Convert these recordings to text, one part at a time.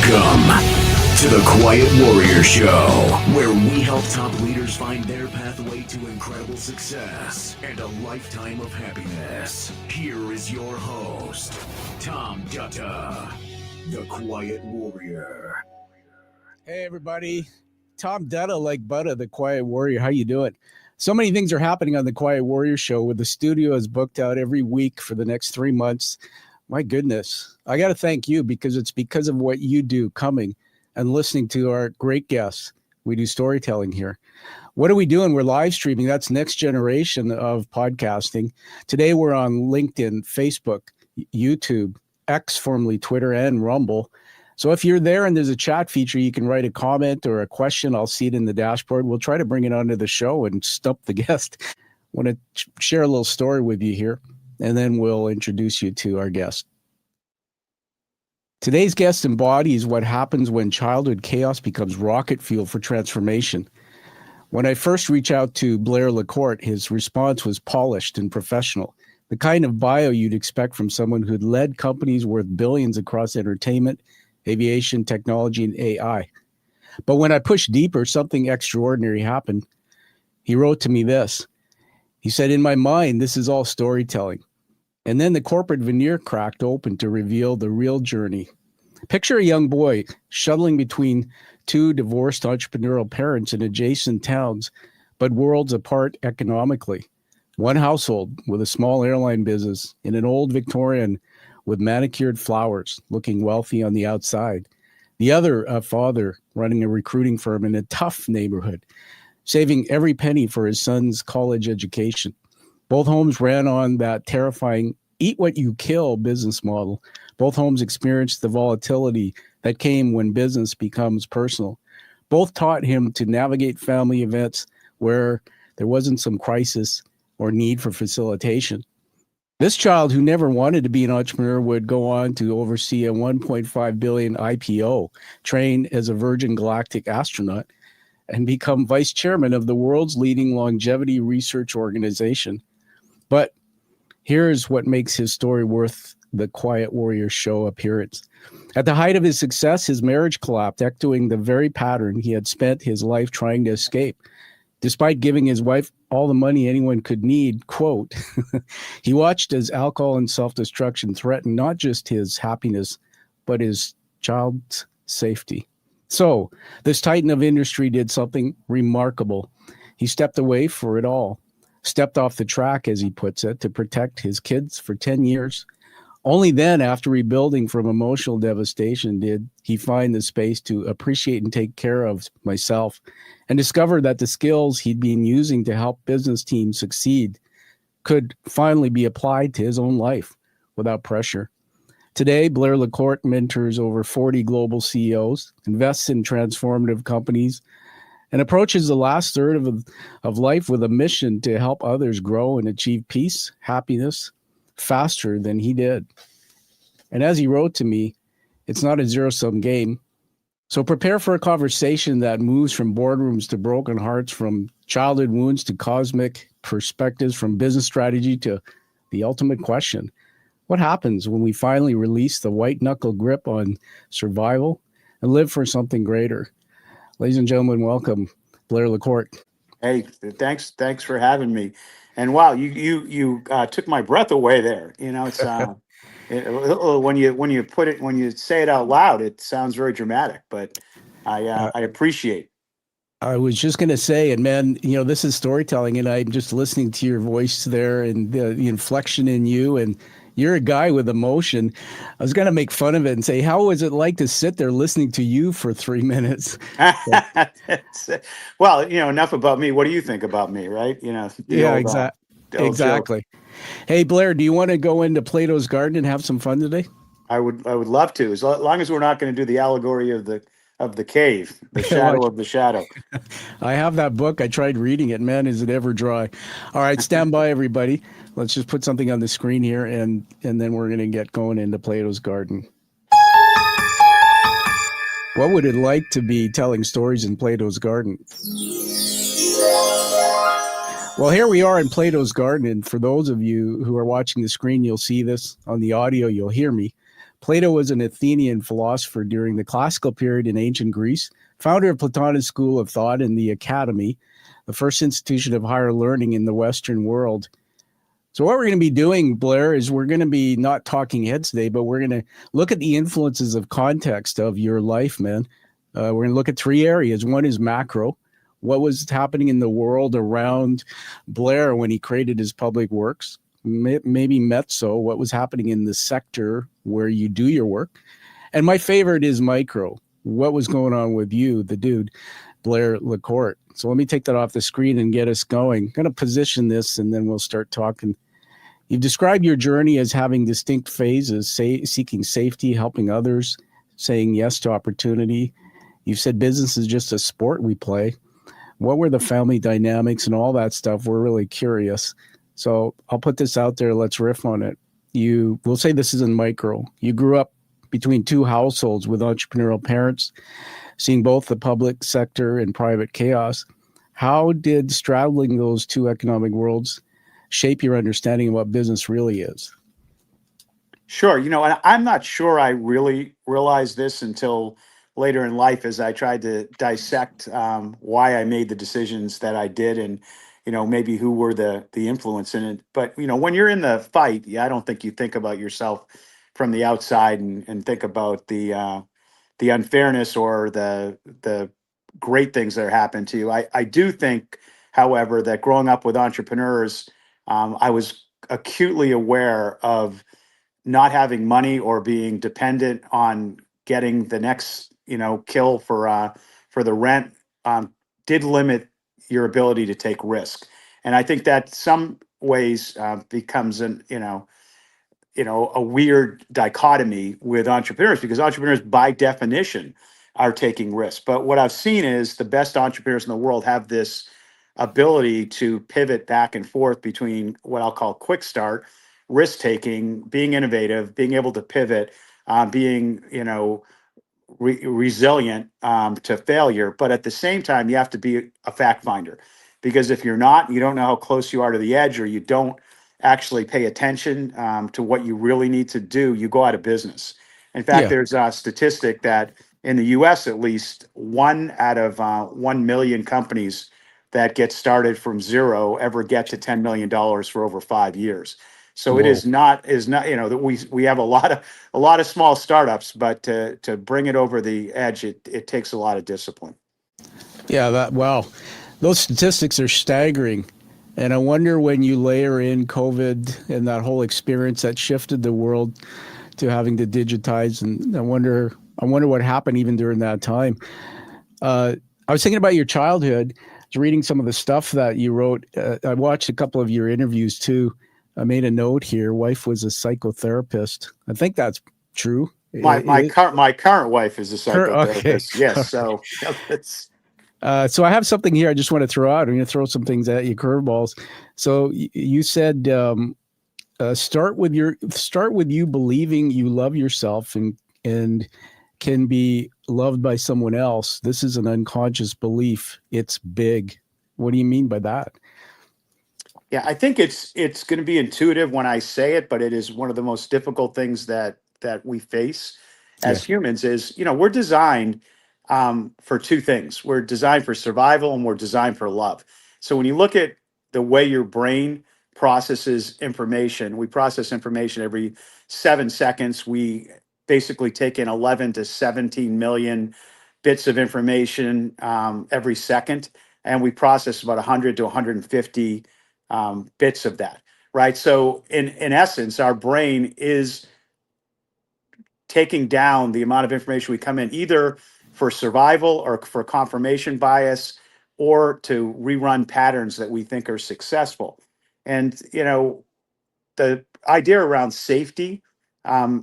Welcome to the Quiet Warrior Show, where we help top leaders find their pathway to incredible success and a lifetime of happiness. Here is your host, Tom Dutta, the Quiet Warrior. Hey everybody, Tom Dutta, like Butta, the Quiet Warrior. How you doing? So many things are happening on the Quiet Warrior Show, with the studio is booked out every week for the next 3 months. My goodness, I got to thank you, because it's because of what you do coming and listening to our great guests. We do storytelling here. What are we doing? We're live streaming. That's next generation of podcasting. Today we're on LinkedIn, Facebook, YouTube, X, formerly Twitter, and Rumble. So if you're there and there's a chat feature, you can write a comment or a question. I'll see it in the dashboard. We'll try to bring it onto the show and stump the guest. I want to share a little story with you here, and then we'll introduce you to our guest. Today's guest embodies what happens when childhood chaos becomes rocket fuel for transformation. When I first reached out to Blair LaCorte, his response was polished and professional, the kind of bio you'd expect from someone who'd led companies worth billions across entertainment, aviation, technology, and AI. But when I pushed deeper, something extraordinary happened. He wrote to me this. He said, "In my mind, this is all storytelling." And then the corporate veneer cracked open to reveal the real journey. Picture a young boy shuttling between two divorced entrepreneurial parents in adjacent towns, but worlds apart economically. One household with a small airline business in an old Victorian with manicured flowers, looking wealthy on the outside. The other, a father running a recruiting firm in a tough neighborhood, saving every penny for his son's college education. Both homes ran on that terrifying eat what you kill business model. Both homes experienced the volatility that came when business becomes personal. Both taught him to navigate family events where there wasn't some crisis or need for facilitation. This child, who never wanted to be an entrepreneur, would go on to oversee a $1.5 billion IPO, train as a Virgin Galactic astronaut, and become vice chairman of the world's leading longevity research organization. But here's what makes his story worth the Quiet Warrior Show appearance. At the height of his success, his marriage collapsed, echoing the very pattern he had spent his life trying to escape. Despite giving his wife all the money anyone could need, quote, he watched as alcohol and self-destruction threatened not just his happiness, but his child's safety. So this titan of industry did something remarkable. He stepped away for it all, stepped off the track, as he puts it, to protect his kids for 10 years. Only then, after rebuilding from emotional devastation, did he find the space to appreciate and take care of myself, and discover that the skills he'd been using to help business teams succeed could finally be applied to his own life without pressure. Today, Blair LaCorte mentors over 40 global CEOs, invests in transformative companies, and approaches the last third of life with a mission to help others grow and achieve peace, happiness, faster than he did. And as he wrote to me, it's not a zero-sum game. So prepare for a conversation that moves from boardrooms to broken hearts, from childhood wounds to cosmic perspectives, from business strategy to the ultimate question. What happens when we finally release the white-knuckle grip on survival and live for something greater? Ladies and gentlemen, welcome, Blair LaCorte. Hey, thanks for having me. And wow, you took my breath away there. You know, it's when you say it out loud, it sounds very dramatic. But I appreciate. I was just going to say, and man, this is storytelling, and I'm just listening to your voice there and the inflection in you, and you're a guy with emotion. I was going to make fun of it and say, how was it like to sit there listening to you for 3 minutes? Well, enough about me. What do you think about me, right? Yeah, exactly. Hey, Blair, do you want to go into Plato's Garden and have some fun today? I would love to, as long as we're not going to do the allegory of the cave, the shadow of the shadow. I have that book. I tried reading it. Man, is it ever dry. All right, stand by, everybody. Let's just put something on the screen here, and then we're going to get going into Plato's Garden. What would it like to be telling stories in Plato's Garden? Well, here we are in Plato's Garden, and for those of you who are watching the screen, you'll see this. On the audio, you'll hear me. Plato was an Athenian philosopher during the classical period in ancient Greece, founder of Platonic's school of thought in the academy, the first institution of higher learning in the Western world. So what we're going to be doing, Blair, is we're going to be not talking heads today, but we're going to look at the influences of context of your life, man. We're going to look at three areas. One is macro. What was happening in the world around Blair when he created his public works? Maybe mezzo, what was happening in the sector where you do your work? And my favorite is micro. What was going on with you, the dude, Blair LaCorte? So let me take that off the screen and get us going. I'm going to position this and then we'll start talking. You've described your journey as having distinct phases, seeking safety, helping others, saying yes to opportunity. You've said business is just a sport we play. What were the family dynamics and all that stuff? We're really curious. So I'll put this out there. Let's riff on it. We'll say this is in micro. You grew up between two households with entrepreneurial parents, seeing both the public sector and private chaos. How did straddling those two economic worlds shape your understanding of what business really is? Sure. And I'm not sure I really realized this until later in life as I tried to dissect why I made the decisions that I did and, maybe who were the influence in it. But, when you're in the fight, I don't think you think about yourself from the outside and think about the unfairness or the great things that are happening to you. I do think, however, that growing up with entrepreneurs, I was acutely aware of not having money or being dependent on getting the next kill for the rent did limit your ability to take risk. And I think that some ways becomes a weird dichotomy with entrepreneurs, because entrepreneurs by definition are taking risks. But what I've seen is the best entrepreneurs in the world have this ability to pivot back and forth between what I'll call quick start, risk taking, being innovative, being able to pivot, being resilient to failure. But at the same time, you have to be a fact finder, because if you're not, you don't know how close you are to the edge, or you don't actually pay attention to what you really need to do, you go out of business. In fact, there's a statistic that in the US, at least 1 out of 1 million companies that get started from zero ever get to $10 million for over 5 years. So Whoa. it is not that we have a lot of small startups, but to bring it over the edge, it takes a lot of discipline. Yeah, wow. Those statistics are staggering. And I wonder, when you layer in COVID and that whole experience that shifted the world to having to digitize, and I wonder what happened even during that time. I was thinking about your childhood. I was reading some of the stuff that you wrote. I watched a couple of your interviews too. I made a note here. Wife was a psychotherapist. I think that's true. My current wife is a psychotherapist. Okay. Yes, so it's. So I have something here I just want to throw out. I'm going to throw some things at you, curveballs. So you said start with you believing you love yourself and can be loved by someone else. This is an unconscious belief. It's big. What do you mean by that? Yeah, I think it's going to be intuitive when I say it, but it is one of the most difficult things that we face as humans. Is we're designed for two things. We're designed for survival and we're designed for love. So when you look at the way your brain processes information, we process information every 7 seconds. We basically take in 11 to 17 million bits of information every second, and we process about 100 to 150 bits of that, right? So in essence, our brain is taking down the amount of information we come in, either for survival or for confirmation bias, or to rerun patterns that we think are successful. And the idea around safety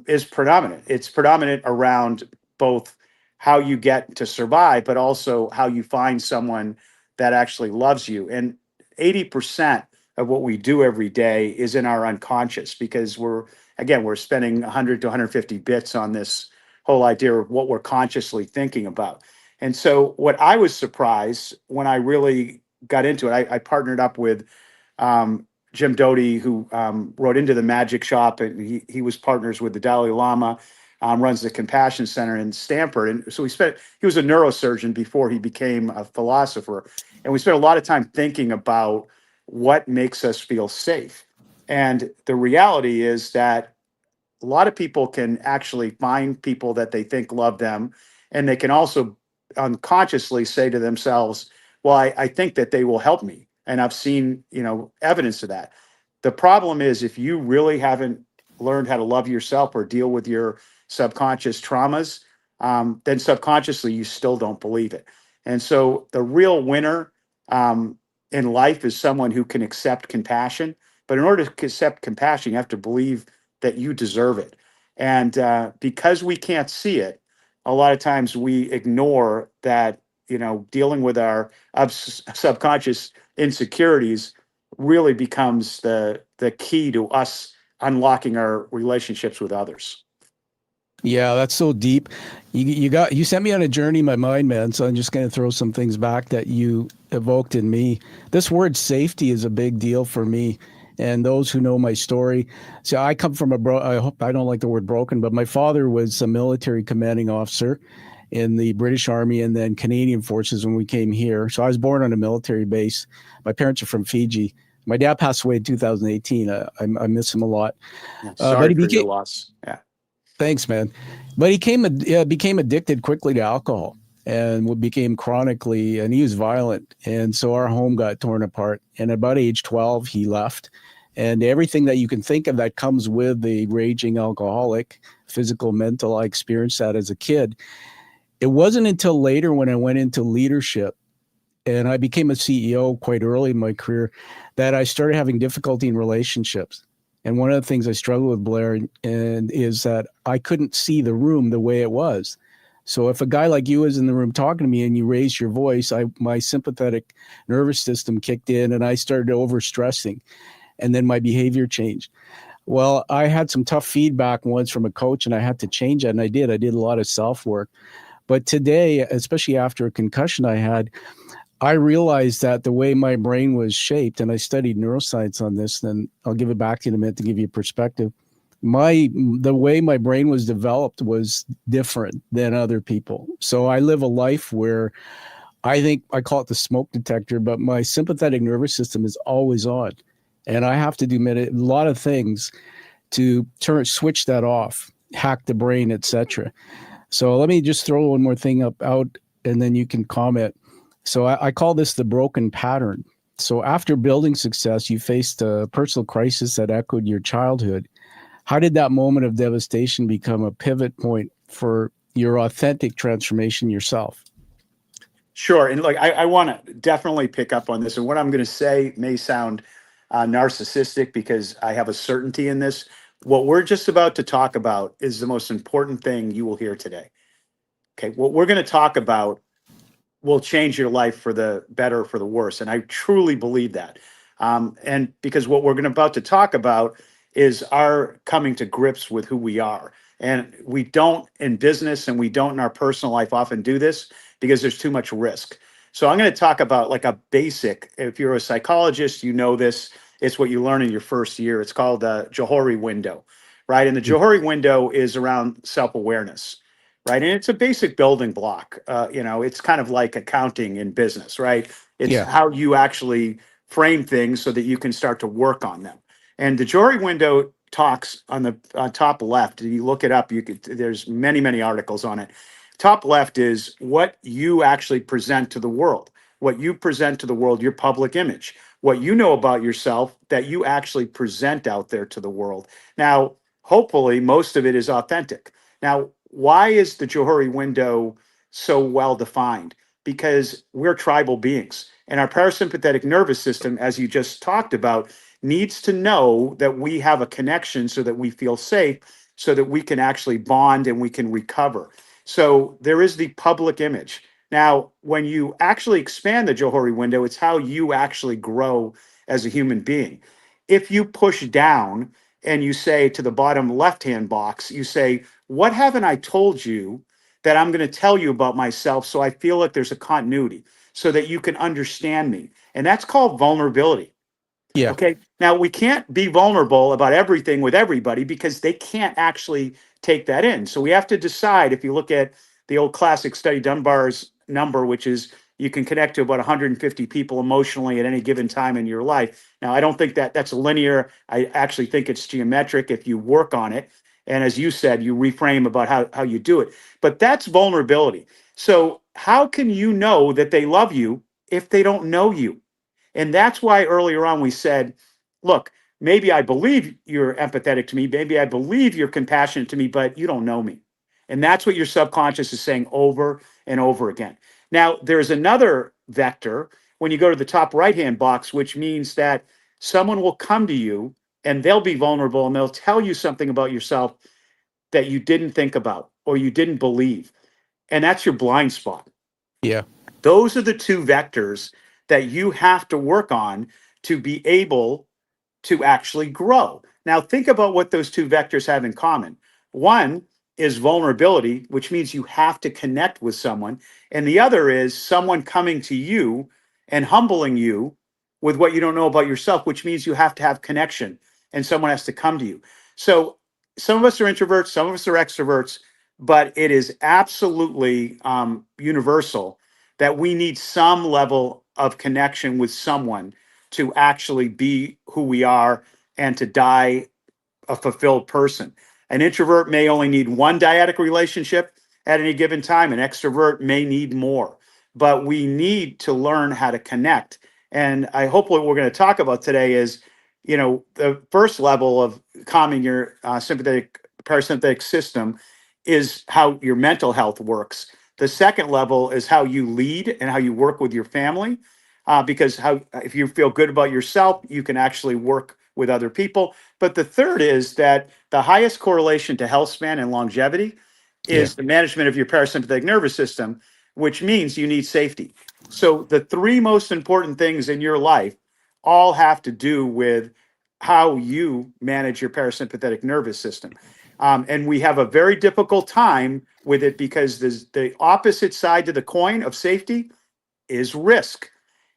is predominant. It's predominant around both how you get to survive, but also how you find someone that actually loves you. And 80% of what we do every day is in our unconscious, because we're spending 100 to 150 bits on this whole idea of what we're consciously thinking about. And so what I was surprised when I really got into it, I partnered up with Jim Doty, who wrote Into the Magic Shop, and he was partners with the Dalai Lama. runs the Compassion Center in Stanford. And so he was a neurosurgeon before he became a philosopher. And we spent a lot of time thinking about what makes us feel safe. And the reality is that a lot of people can actually find people that they think love them. And they can also unconsciously say to themselves, well, I think that they will help me. And I've seen, evidence of that. The problem is if you really haven't learned how to love yourself or deal with your subconscious traumas, then subconsciously you still don't believe it. And so the real winner in life is someone who can accept compassion. But in order to accept compassion, you have to believe that you deserve it. And because we can't see it, a lot of times we ignore that, dealing with our subconscious insecurities really becomes the key to us unlocking our relationships with others. Yeah, that's so deep. You sent me on a journey in my mind, man. So I'm just going to throw some things back that you evoked in me. This word safety is a big deal for me. And those who know my story, so I come from I hope I don't like the word broken, but my father was a military commanding officer in the British Army and then Canadian Forces when we came here. So I was born on a military base. My parents are from Fiji. My dad passed away in 2018. I miss him a lot. Yeah, sorry but he for your loss. Yeah. Thanks, man. But he became addicted quickly to alcohol and became chronically, and he was violent. And so our home got torn apart. And about age 12, he left. And everything that you can think of that comes with a raging alcoholic, physical, mental, I experienced that as a kid. It wasn't until later when I went into leadership and I became a CEO quite early in my career that I started having difficulty in relationships. And one of the things I struggle with, Blair, and is that I couldn't see the room the way it was. So if a guy like you is in the room talking to me and you raise your voice, my sympathetic nervous system kicked in and I started overstressing, and then my behavior changed. Well, I had some tough feedback once from a coach and I had to change it, and I did. I did a lot of self-work. But today, especially after a concussion I had, I realized that the way my brain was shaped, and I studied neuroscience on this, and I'll give it back to you in a minute to give you a perspective. The way my brain was developed was different than other people. So I live a life where I think I call it the smoke detector, but my sympathetic nervous system is always on. And I have to do a lot of things to switch that off, hack the brain, etc. So let me just throw one more thing out, and then you can comment. So I call this the broken pattern. So after building success, you faced a personal crisis that echoed your childhood. How did that moment of devastation become a pivot point for your authentic transformation yourself? Sure. And like, I want to definitely pick up on this. And what I'm going to say may sound narcissistic because I have a certainty in this. What we're just about to talk about is the most important thing you will hear today. Okay. What we're going to talk about will change your life for the better or for the worse. And I truly believe that. And because what we're about to talk about is our coming to grips with who we are. And we don't in business and we don't in our personal life often do this because there's too much risk. So I'm going to talk about like a basic, if you're a psychologist, you know this, it's what you learn in your first year. It's called the Johari window, right? And the Johari window is around self-awareness. Right. And it's a basic building block. It's kind of like accounting in business, right? It's how you actually frame things so that you can start to work on them. And the Jory window talks on the top left. If you look it up, there's many, many articles on it. Top left is what you actually present to the world, what you present to the world, your public image, what you know about yourself that you actually present out there to the world. Now, hopefully, most of it is authentic. Now, why is the Johari window so well defined? Because we're tribal beings, and our parasympathetic nervous system, as you just talked about, needs to know that we have a connection so that we feel safe, so that we can actually bond and we can recover. So there is the public image. Now, when you actually expand the Johari window, it's how you actually grow as a human being. If you push down and you say to the bottom left-hand box, you say, what haven't I told you that I'm going to tell you about myself so I feel like there's a continuity so that you can understand me? And that's called vulnerability. Yeah. Okay. Now, we can't be vulnerable about everything with everybody because they can't actually take that in. So we have to decide, if you look at the old classic study Dunbar's number, which is you can connect to about 150 people emotionally at any given time in your life. Now, I don't think that that's linear. I actually think it's geometric if you work on it. And as you said, you reframe about how you do it. But that's vulnerability. So how can you know that they love you if they don't know you? And that's why earlier on we said, look, maybe I believe you're empathetic to me. Maybe I believe you're compassionate to me, but you don't know me. And that's what your subconscious is saying over and over again. Now, there's another vector when you go to the top right-hand box, which means that someone will come to you and they'll be vulnerable and they'll tell you something about yourself that you didn't think about or you didn't believe. And that's your blind spot. Yeah. Those are the two vectors that you have to work on to be able to actually grow. Now, think about what those two vectors have in common. One is vulnerability, which means you have to connect with someone. And the other is someone coming to you and humbling you with what you don't know about yourself, which means you have to have connection and someone has to come to you. So some of us are introverts, some of us are extroverts, but it is absolutely universal that we need some level of connection with someone to actually be who we are and to die a fulfilled person. An introvert may only need one dyadic relationship at any given time. An extrovert may need more, but we need to learn how to connect. And I hope what we're going to talk about today is, the first level of calming your sympathetic parasympathetic system is how your mental health works. The second level is how you lead and how you work with your family, because if you feel good about yourself, you can actually work with other people. But the third is that the highest correlation to health span and longevity is the management of your parasympathetic nervous system, which means you need safety. So the three most important things in your life all have to do with how you manage your parasympathetic nervous system. And we have a very difficult time with it because the opposite side to the coin of safety is risk.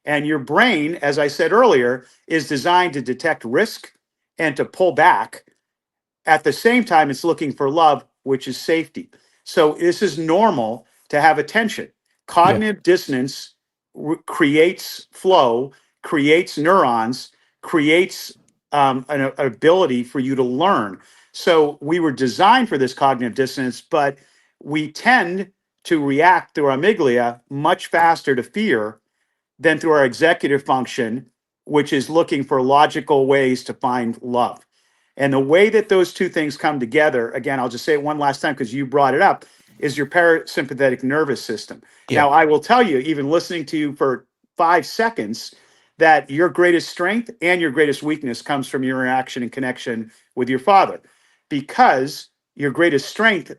And your brain, as I said earlier, is designed to detect risk and to pull back. At the same time, it's looking for love, which is safety. So this is normal to have attention. Cognitive dissonance creates flow, creates neurons, creates an ability for you to learn. So we were designed for this cognitive dissonance, but we tend to react through our amygdala much faster to fear than through our executive function, which is looking for logical ways to find love. And the way that those two things come together, again, I'll just say it one last time because you brought it up, is your parasympathetic nervous system. Yeah. Now, I will tell you, even listening to you for 5 seconds, that your greatest strength and your greatest weakness comes from your interaction and connection with your father, because your greatest strength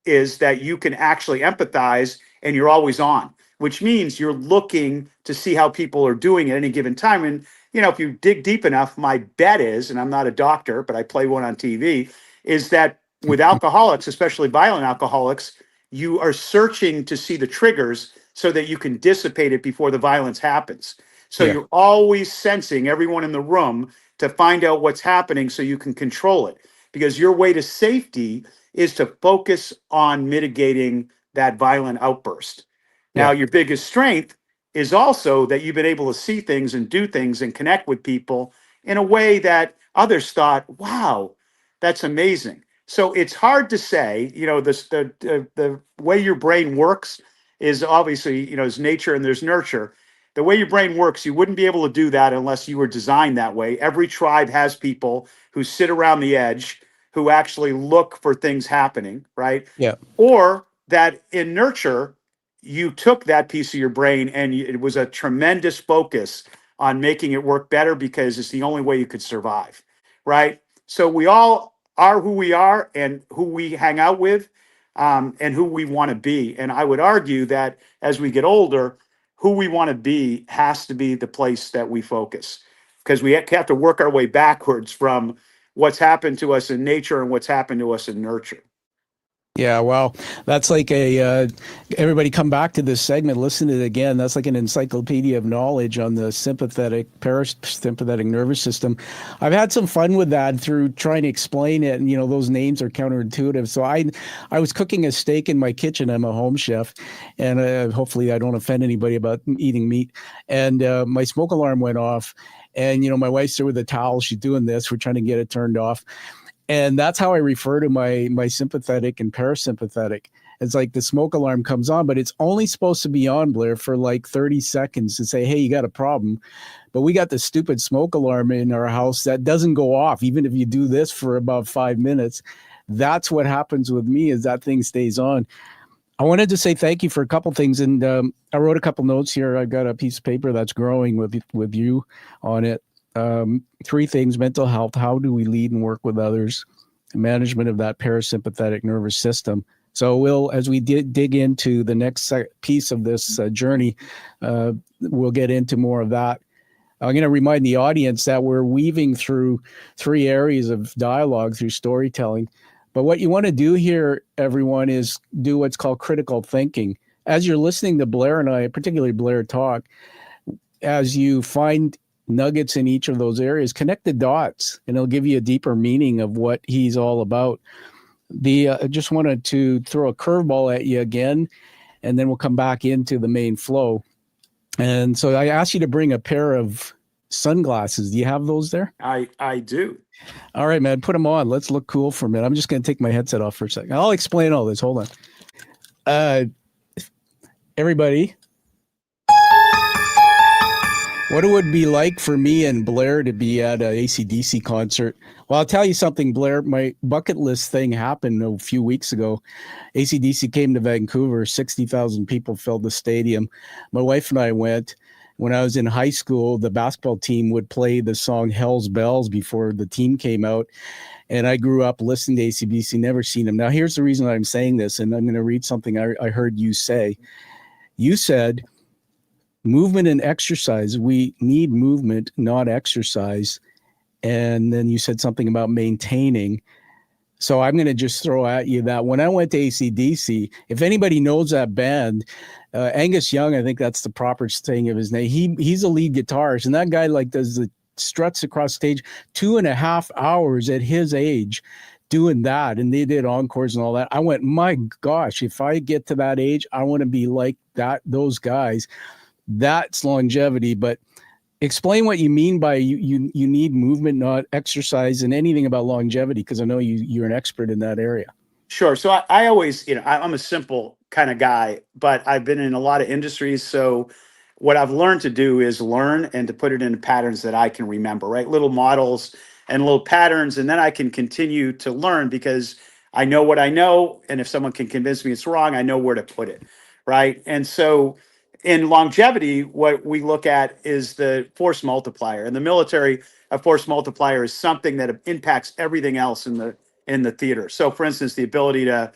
is that you can actually empathize and you're always on, which means you're looking to see how people are doing at any given time. And, if you dig deep enough, my bet is, and I'm not a doctor, but I play one on TV, is that with alcoholics, especially violent alcoholics, you are searching to see the triggers so that you can dissipate it before the violence happens. So Yeah. you're always sensing everyone in the room to find out what's happening so you can control it, because your way to safety is to focus on mitigating that violent outburst. Now, Yeah. your biggest strength is also that you've been able to see things and do things and connect with people in a way that others thought, wow, that's amazing. So it's hard to say, the way your brain works is obviously, there's nature and there's nurture. The way your brain works, you wouldn't be able to do that unless you were designed that way. Every tribe has people who sit around the edge who actually look for things happening, right? Yeah. Or that in nurture, you took that piece of your brain and it was a tremendous focus on making it work better because it's the only way you could survive, right? So we all are who we are and who we hang out with, and who we want to be. And I would argue that as we get older, who we want to be has to be the place that we focus, because we have to work our way backwards from what's happened to us in nature and what's happened to us in nurture. Yeah, well, that's like everybody come back to this segment, listen to it again. That's like an encyclopedia of knowledge on the sympathetic, parasympathetic nervous system. I've had some fun with that through trying to explain it. And, those names are counterintuitive. So I was cooking a steak in my kitchen. I'm a home chef. And hopefully I don't offend anybody about eating meat. And my smoke alarm went off. And, my wife's there with a towel. She's doing this. We're trying to get it turned off. And that's how I refer to my sympathetic and parasympathetic. It's like the smoke alarm comes on, but it's only supposed to be on, Blair, for like 30 seconds to say, hey, you got a problem. But we got the stupid smoke alarm in our house that doesn't go off, even if you do this for about 5 minutes. That's what happens with me, is that thing stays on. I wanted to say thank you for a couple things. And I wrote a couple notes here. I've got a piece of paper that's growing with you on it. 3 things: mental health, how do we lead and work with others, management of that parasympathetic nervous system. So as we dig into the next piece of this journey, we'll get into more of that. I'm going to remind the audience that we're weaving through 3 areas of dialogue through storytelling. But what you want to do here, everyone, is do what's called critical thinking. As you're listening to Blair and I, particularly Blair, talk, as you find nuggets in each of those areas, connect the dots, and it'll give you a deeper meaning of what he's all about. I just wanted to throw a curveball at you again, and then we'll come back into the main flow. And so I asked you to bring a pair of sunglasses. Do you have those there? I do. All right, man, put them on. Let's look cool for a minute. I'm just going to take my headset off for a second. I'll explain all this. Hold on. Everybody, what it would be like for me and Blair to be at an AC/DC concert. Well, I'll tell you something, Blair. My bucket list thing happened a few weeks ago. AC/DC came to Vancouver. 60,000 people filled the stadium. My wife and I went. When I was in high school, the basketball team would play the song Hell's Bells before the team came out. And I grew up listening to AC/DC, never seen them. Now, here's the reason I'm saying this, and I'm going to read something I heard you say. You said, movement and exercise. We need movement, not exercise. And then you said something about maintaining. So I'm going to just throw at you that when I went to AC/DC, if anybody knows that band, Angus Young, I think that's the proper saying of his name. He's a lead guitarist, and that guy does the struts across stage 2.5 hours at his age doing that. And they did encores and all that. I went, my gosh, if I get to that age, I want to be like those guys. That's longevity. But explain what you mean by you need movement, not exercise, and anything about longevity, because I know you're an expert in that area. Sure. So I always, I'm a simple kind of guy, but I've been in a lot of industries. So what I've learned to do is learn and to put it into patterns that I can remember, right? Little models and little patterns. And then I can continue to learn because I know what I know. And if someone can convince me it's wrong, I know where to put it, right? And so in longevity, what we look at is the force multiplier. In the military, a force multiplier is something that impacts everything else in the theater. So, for instance, the ability to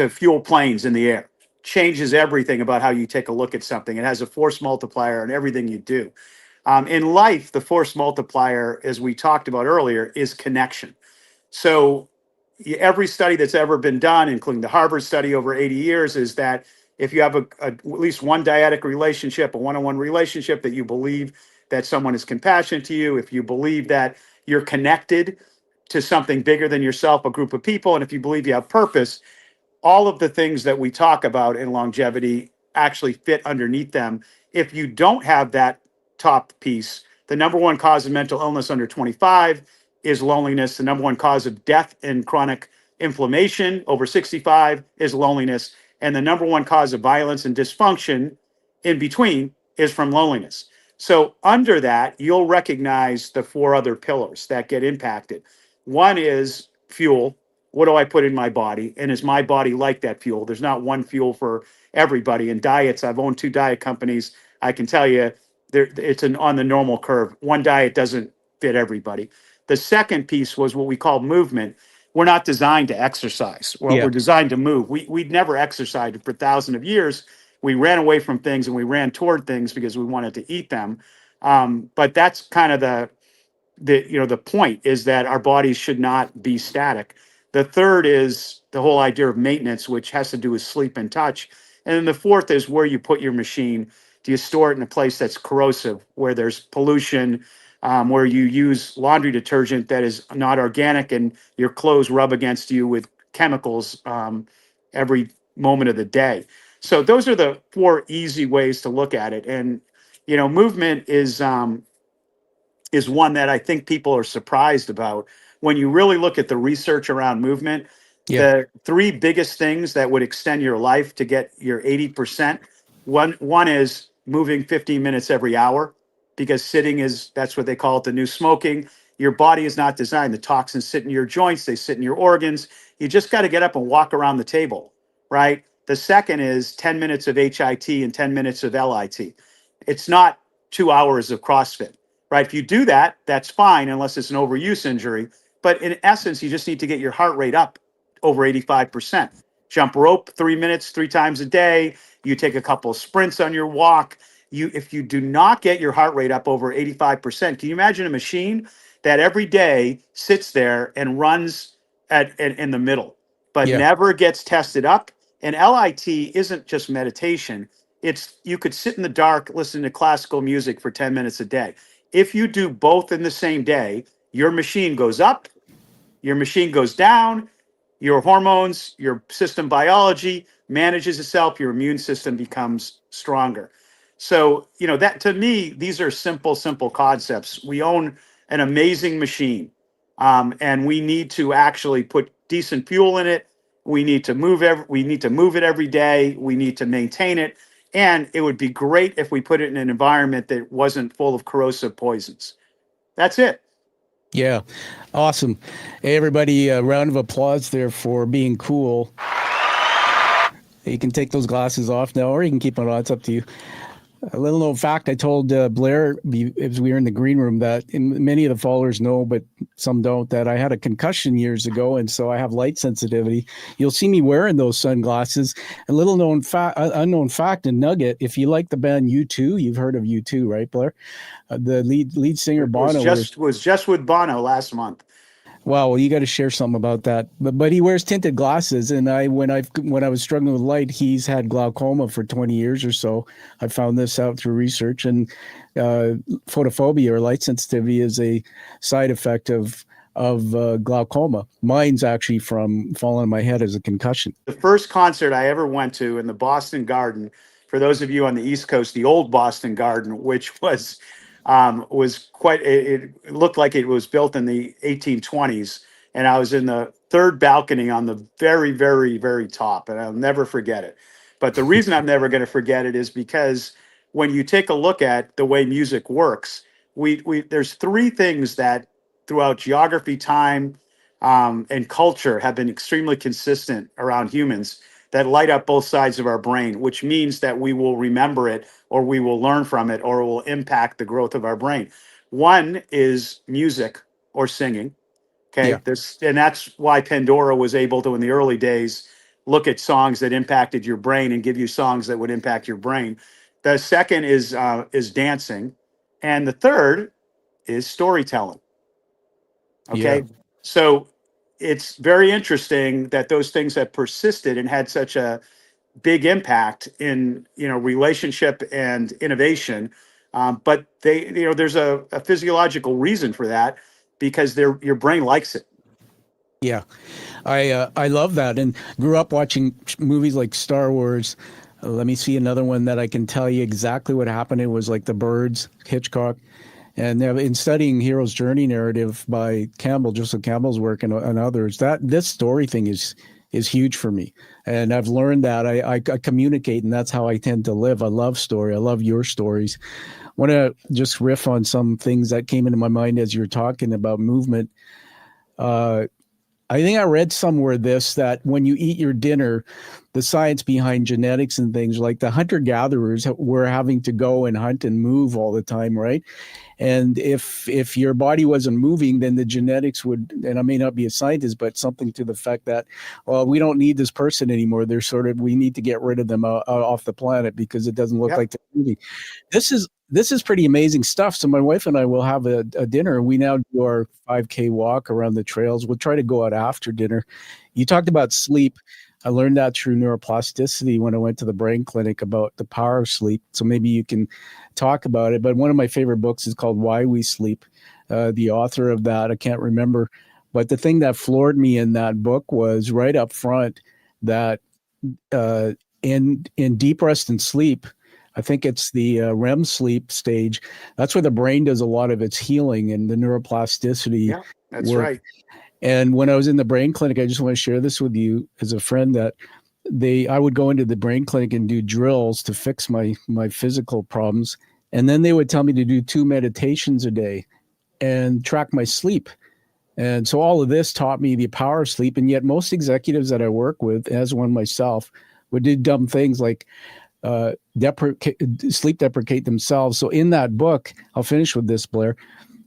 fuel planes in the air changes everything about how you take a look at something. It has a force multiplier in everything you do. In life, the force multiplier, as we talked about earlier, is connection. So every study that's ever been done, including the Harvard study over 80 years, is that if you have at least one dyadic relationship, a one-on-one relationship, that you believe that someone is compassionate to you, if you believe that you're connected to something bigger than yourself, a group of people, and if you believe you have purpose, all of the things that we talk about in longevity actually fit underneath them. If you don't have that top piece, the number one cause of mental illness under 25 is loneliness. The number one cause of death and chronic inflammation over 65 is loneliness. And the number one cause of violence and dysfunction in between is from loneliness. So under that, you'll recognize the 4 other pillars that get impacted. One is fuel. What do I put in my body? And is my body like that fuel? There's not one fuel for everybody. In diets, I've owned 2 diet companies. I can tell you it's on the normal curve. One diet doesn't fit everybody. The second piece was what we call movement. We're not designed to exercise. Well, Yeah. we're designed to move. We'd never exercised for thousands of years. We ran away from things and we ran toward things because we wanted to eat them. But that's kind of the point, is that our bodies should not be static. The third is the whole idea of maintenance, which has to do with sleep and touch. And then the fourth is where you put your machine. Do you store it in a place that's corrosive, where there's pollution, where you use laundry detergent that is not organic and your clothes rub against you with chemicals every moment of the day? So those are the four easy ways to look at it. And, movement is one that I think people are surprised about. When you really look at the research around movement, Yeah. the three biggest things that would extend your life to get your 80%, one is moving 15 minutes every hour, because sitting that's what they call it, the new smoking. Your body is not designed. The toxins sit in your joints, they sit in your organs. You just got to get up and walk around the table, right? The second is 10 minutes of HIT and 10 minutes of LIT. It's not 2 hours of CrossFit, right? If you do that, that's fine, unless it's an overuse injury. But in essence, you just need to get your heart rate up over 85%. Jump rope 3 minutes, 3 times a day. You take a couple of sprints on your walk. If you do not get your heart rate up over 85%, can you imagine a machine that every day sits there and runs in the middle, but Yeah. never gets tested up? And LIT isn't just meditation. You could sit in the dark, listen to classical music for 10 minutes a day. If you do both in the same day, your machine goes up, your machine goes down, your hormones, your system biology manages itself, your immune system becomes stronger. So, that, to me, these are simple concepts. We own an amazing machine, and we need to actually put decent fuel in it. We need to move it every day. We need to maintain it. And it would be great if we put it in an environment that wasn't full of corrosive poisons. That's it. Yeah. Awesome. Hey, everybody, a round of applause there for being cool. You can take those glasses off now, or you can keep them on. It's up to you. A little known fact, I told Blair as we were in the green room that many of the followers know, but some don't, that I had a concussion years ago, and so I have light sensitivity. You'll see me wearing those sunglasses. A little known unknown fact and nugget, if you like the band U2, you've heard of U2, right, Blair? The lead singer Bono was just with Bono last month. Wow, well, you got to share something about that. But he wears tinted glasses, and when I was struggling with light, he's had glaucoma for 20 years or so. I found this out through research, and photophobia or light sensitivity is a side effect of glaucoma. Mine's actually from falling on my head as a concussion. The first concert I ever went to in the Boston Garden, for those of you on the East Coast, the old Boston Garden, which was quite, it looked like it was built in the 1820s. And I was in the third balcony on the very, very, very top, and I'll never forget it. But the reason I'm never going to forget it is because when you take a look at the way music works, there's three things that throughout geography, time, and culture have been extremely consistent around humans that light up both sides of our brain, which means that we will remember it, or we will learn from it, or it will impact the growth of our brain. One is music or singing. Okay. Yeah. And that's why Pandora was able to, in the early days, look at songs that impacted your brain and give you songs that would impact your brain. The second is dancing. And the third is storytelling. Okay. Yeah. So it's very interesting that those things have persisted and had such a big impact in relationship and innovation, but there's a physiological reason for that, because your brain likes it. Yeah, I love that, and grew up watching movies like Star Wars. Let me see another one that I can tell you exactly what happened. It was like The Birds, Hitchcock. And in studying Hero's Journey narrative by Joseph Campbell's work and others, this story thing is huge for me. And I've learned that I communicate, and that's how I tend to live. I love story. I love your stories. I want to just riff on some things that came into my mind as you were talking about movement. I think I read somewhere that when you eat your dinner, the science behind genetics and things. Like the hunter-gatherers were having to go and hunt and move all the time, right? And if your body wasn't moving, then the genetics would, and I may not be a scientist, but something to the fact that, well, we don't need this person anymore. They're sort of, we need to get rid of them off the planet because it doesn't look like they're moving. This is pretty amazing stuff. So my wife and I will have a dinner. We now do our 5K walk around the trails. We'll try to go out after dinner. You talked about sleep. I learned that through neuroplasticity when I went to the brain clinic about the power of sleep. So maybe you can talk about it. But one of my favorite books is called Why We Sleep. The author of that, I can't remember. But the thing that floored me in that book was right up front that in deep rest and sleep, I think it's the REM sleep stage. That's where the brain does a lot of its healing and the neuroplasticity. Yeah, that's work. right. And when I was in the brain clinic, I just want to share this with you as a friend that I would go into the brain clinic and do drills to fix my physical problems. And then they would tell me to do 2 meditations a day and track my sleep. And so all of this taught me the power of sleep. And yet most executives that I work with, as one myself, would do dumb things like sleep deprecate themselves. So in that book, I'll finish with this, Blair.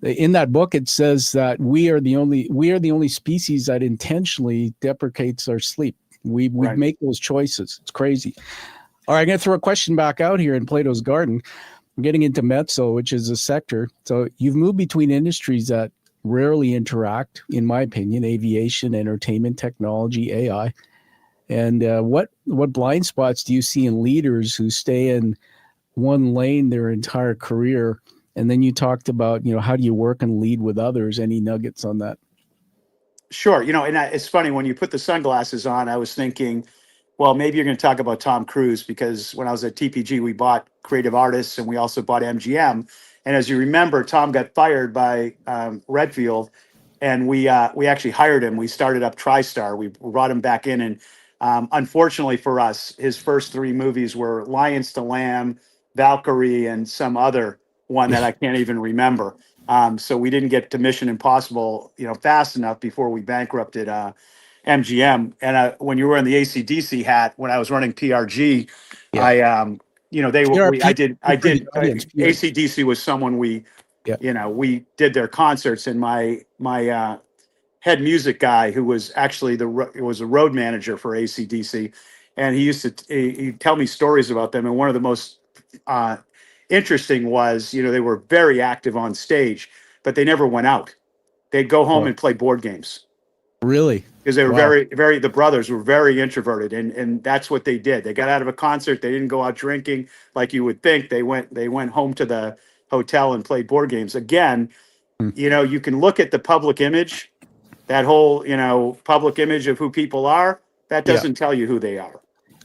In that book, it says that we are the only species that intentionally deprecates our sleep. We make those choices. It's crazy. All right, I'm going to throw a question back out here in Plato's Garden. I'm getting into mezzo, which is a sector. So you've moved between industries that rarely interact, in my opinion: aviation, entertainment, technology, AI. And what blind spots do you see in leaders who stay in one lane their entire career? And then you talked about, how do you work and lead with others? Any nuggets on that? Sure. And it's funny when you put the sunglasses on, I was thinking, well, maybe you're going to talk about Tom Cruise, because when I was at TPG, we bought Creative Artists and we also bought MGM. And as you remember, Tom got fired by Redfield, and we actually hired him. We started up TriStar. We brought him back in, and unfortunately for us, his first 3 movies were Lions to Lamb, Valkyrie, and some other one that I can't even remember. So we didn't get to Mission Impossible, fast enough before we bankrupted MGM. And when you were in the ACDC hat, when I was running PRG, Yeah. I did ACDC was someone we did their concerts, and my head music guy, who was actually was a road manager for ACDC, and he used to he'd tell me stories about them. And one of the most interesting was, they were very active on stage, but they never went out. They'd go home and play board games. Really? Because they were the brothers were very introverted, and that's what they did. They got out of a concert. They didn't go out drinking like you would think. They went home to the hotel and played board games. Again, you can look at the public image, that whole, public image of who people are. That doesn't tell you who they are.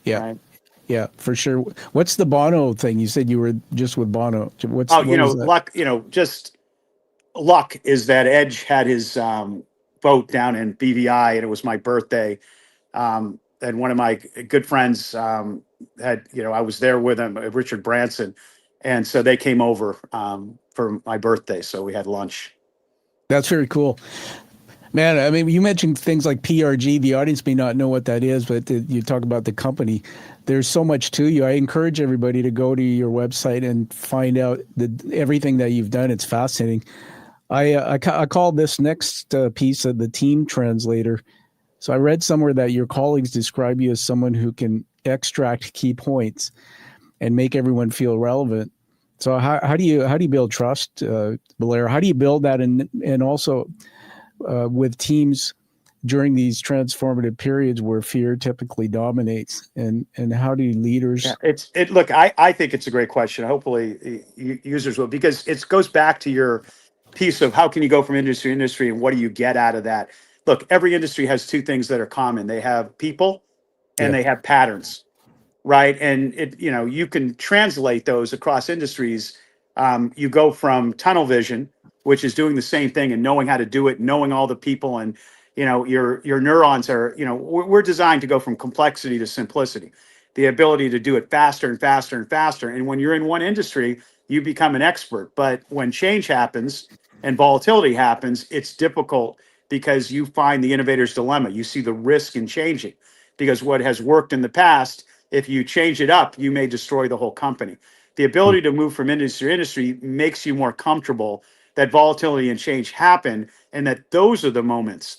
Yeah. Right? Yeah, for sure. What's the Bono thing? You said you were just with Bono. Luck, just luck is that Edge had his boat down in BVI, and it was my birthday. And one of my good friends had, I was there with him, Richard Branson. And so they came over for my birthday. So we had lunch. That's very cool. Man, I mean, you mentioned things like PRG. The audience may not know what that is, but you talk about the company. There's so much to you. I encourage everybody to go to your website and find out everything that you've done. It's fascinating. I call this next piece of the team translator. So I read somewhere that your colleagues describe you as someone who can extract key points and make everyone feel relevant. So how do you build trust, Blair? How do you build that, and also with teams during these transformative periods where fear typically dominates, and how do leaders? Yeah, look, I think it's a great question. Hopefully users will, because it goes back to your piece of how can you go from industry to industry and what do you get out of that? Look, every industry has 2 things that are common. They have people and they have patterns, right? And you can translate those across industries. You go from tunnel vision, which is doing the same thing and knowing how to do it, knowing all the people, and your neurons are, we're designed to go from complexity to simplicity, the ability to do it faster and faster and faster. And when you're in one industry, you become an expert. But when change happens and volatility happens, it's difficult because you find the innovator's dilemma. You see the risk in changing. because what has worked in the past, if you change it up, you may destroy the whole company. The ability to move from industry to industry makes you more comfortable that volatility and change happen, and that those are the moments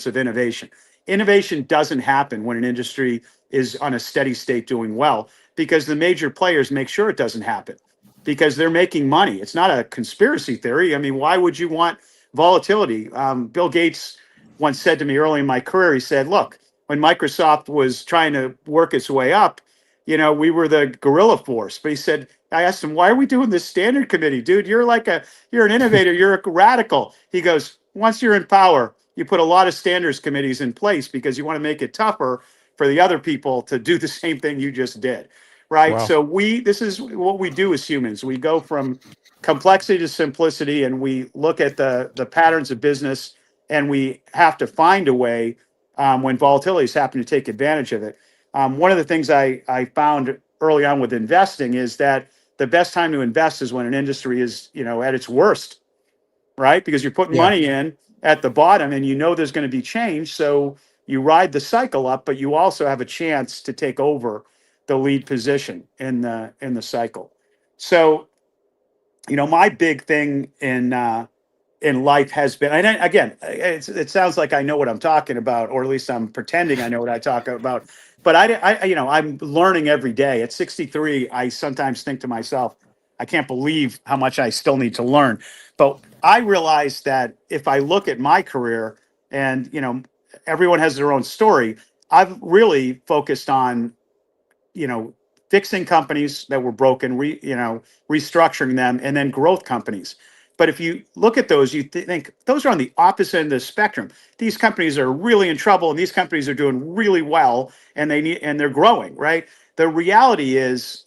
of innovation. Innovation doesn't happen when an industry is on a steady state doing well, because the major players make sure it doesn't happen because they're making money. It's not a conspiracy theory. I mean, why would you want volatility? Bill Gates once said to me early in my career, he said, look, when Microsoft was trying to work its way up, we were the guerrilla force. But he said, I asked him, why are we doing this standard committee, dude? You're an innovator. You're a radical. He goes, once you're in power, you put a lot of standards committees in place because you want to make it tougher for the other people to do the same thing you just did. Right. Wow. So this is what we do as humans. We go from complexity to simplicity, and we look at the patterns of business, and we have to find a way when volatility is happening to take advantage of it. One of the things I found early on with investing is that the best time to invest is when an industry is, at its worst, right? Because you're putting money in at the bottom and there's going to be change. So you ride the cycle up, but you also have a chance to take over the lead position in the cycle. So, my big thing in life has been, and again, it sounds like I know what I'm talking about, or at least I'm pretending I know what I talk about. But I'm learning every day. At 63, I sometimes think to myself, I can't believe how much I still need to learn. But I realize that if I look at my career, and everyone has their own story, I've really focused on fixing companies that were broken, restructuring them, and then growth companies. But if you look at those, you think those are on the opposite end of the spectrum. These companies are really in trouble, and these companies are doing really well, and they're growing, right? The reality is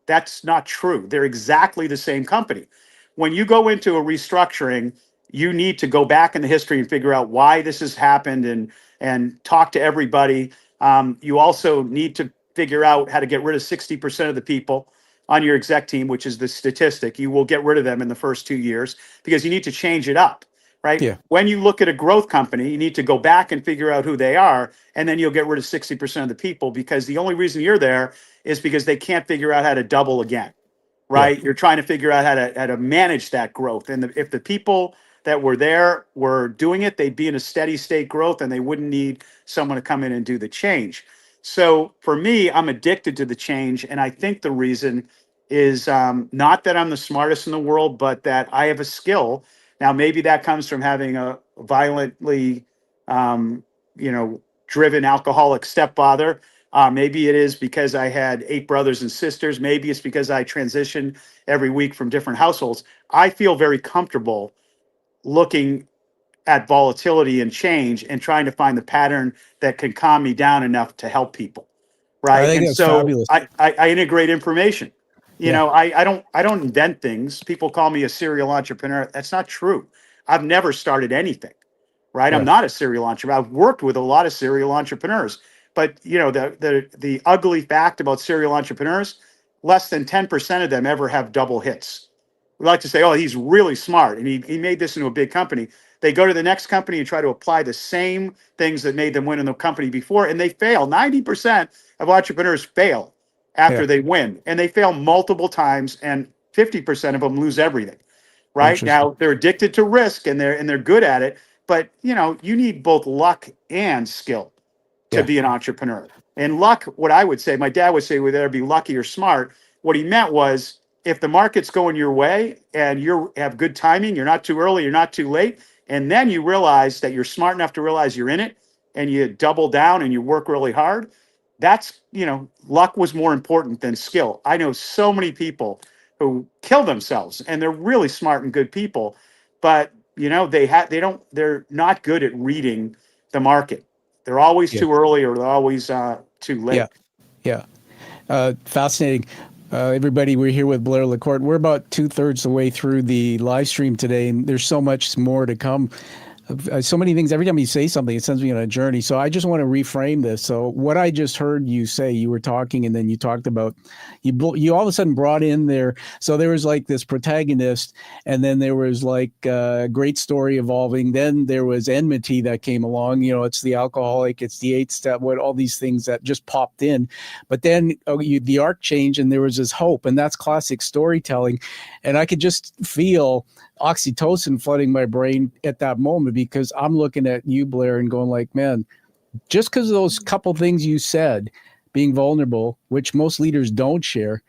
that's not true. They're exactly the same company. When you go into a restructuring, you need to go back in the history and figure out why this has happened, and talk to everybody. You also need to figure out how to get rid of 60% of the people on your exec team, which is the statistic. You will get rid of them in the first 2 years because you need to change it up, right? Yeah. When you look at a growth company, you need to go back and figure out who they are, and then you'll get rid of 60% of the people, because the only reason you're there is because they can't figure out how to double again, right? Yeah. You're trying to figure out how to manage that growth. And if the people that were there were doing it, they'd be in a steady state growth, and they wouldn't need someone to come in and do the change. So for me, I'm addicted to the change. And I think the reason is not that I'm the smartest in the world, but that I have a skill. Now, maybe that comes from having a violently, driven alcoholic stepfather. Maybe it is because I had 8 brothers and sisters. Maybe it's because I transitioned every week from different households. I feel very comfortable looking at volatility and change and trying to find the pattern that can calm me down enough to help people. Right. I think And that's so fabulous. I integrate information. Yeah. I don't invent things. People call me a serial entrepreneur. That's not true. I've never started anything. Right. I'm Yeah. not a serial entrepreneur. I've worked with a lot of serial entrepreneurs. But the ugly fact about serial entrepreneurs, less than 10% of them ever have double hits. We like to say, oh, he's really smart, and he made this into a big company. They go to the next company and try to apply the same things that made them win in the company before, and they fail. 90% of entrepreneurs fail after they win, and they fail multiple times, and 50% of them lose everything. Right now, they're addicted to risk, and they're good at it. But you need both luck and skill to be an entrepreneur. And luck, what I would say, my dad would say, would either be lucky or smart. What he meant was, if the market's going your way and you have good timing, you're not too early, you're not too late, and then you realize that you're smart enough to realize you're in it, and you double down and you work really hard, that's, luck was more important than skill. I know so many people who kill themselves, and they're really smart and good people, but they're not good at reading the market. They're always too early, or they're always too late. Yeah. Fascinating. Everybody, we're here with Blair LaCorte. We're about 2/3 the way through the live stream today, and there's so much more to come. So many things. Every time you say something, it sends me on a journey. So I just want to reframe this. So what I just heard you say, you were talking, and then you talked about you all of a sudden brought in there. So there was like this protagonist, and then there was like a great story evolving. Then there was enmity that came along. It's the alcoholic, it's the 8-step, what all these things that just popped in. But then the arc changed, and there was this hope, and that's classic storytelling. And I could just feel oxytocin flooding my brain at that moment, because I'm looking at you, Blair, and going like, man, just because of those couple things you said, being vulnerable, which most leaders don't share,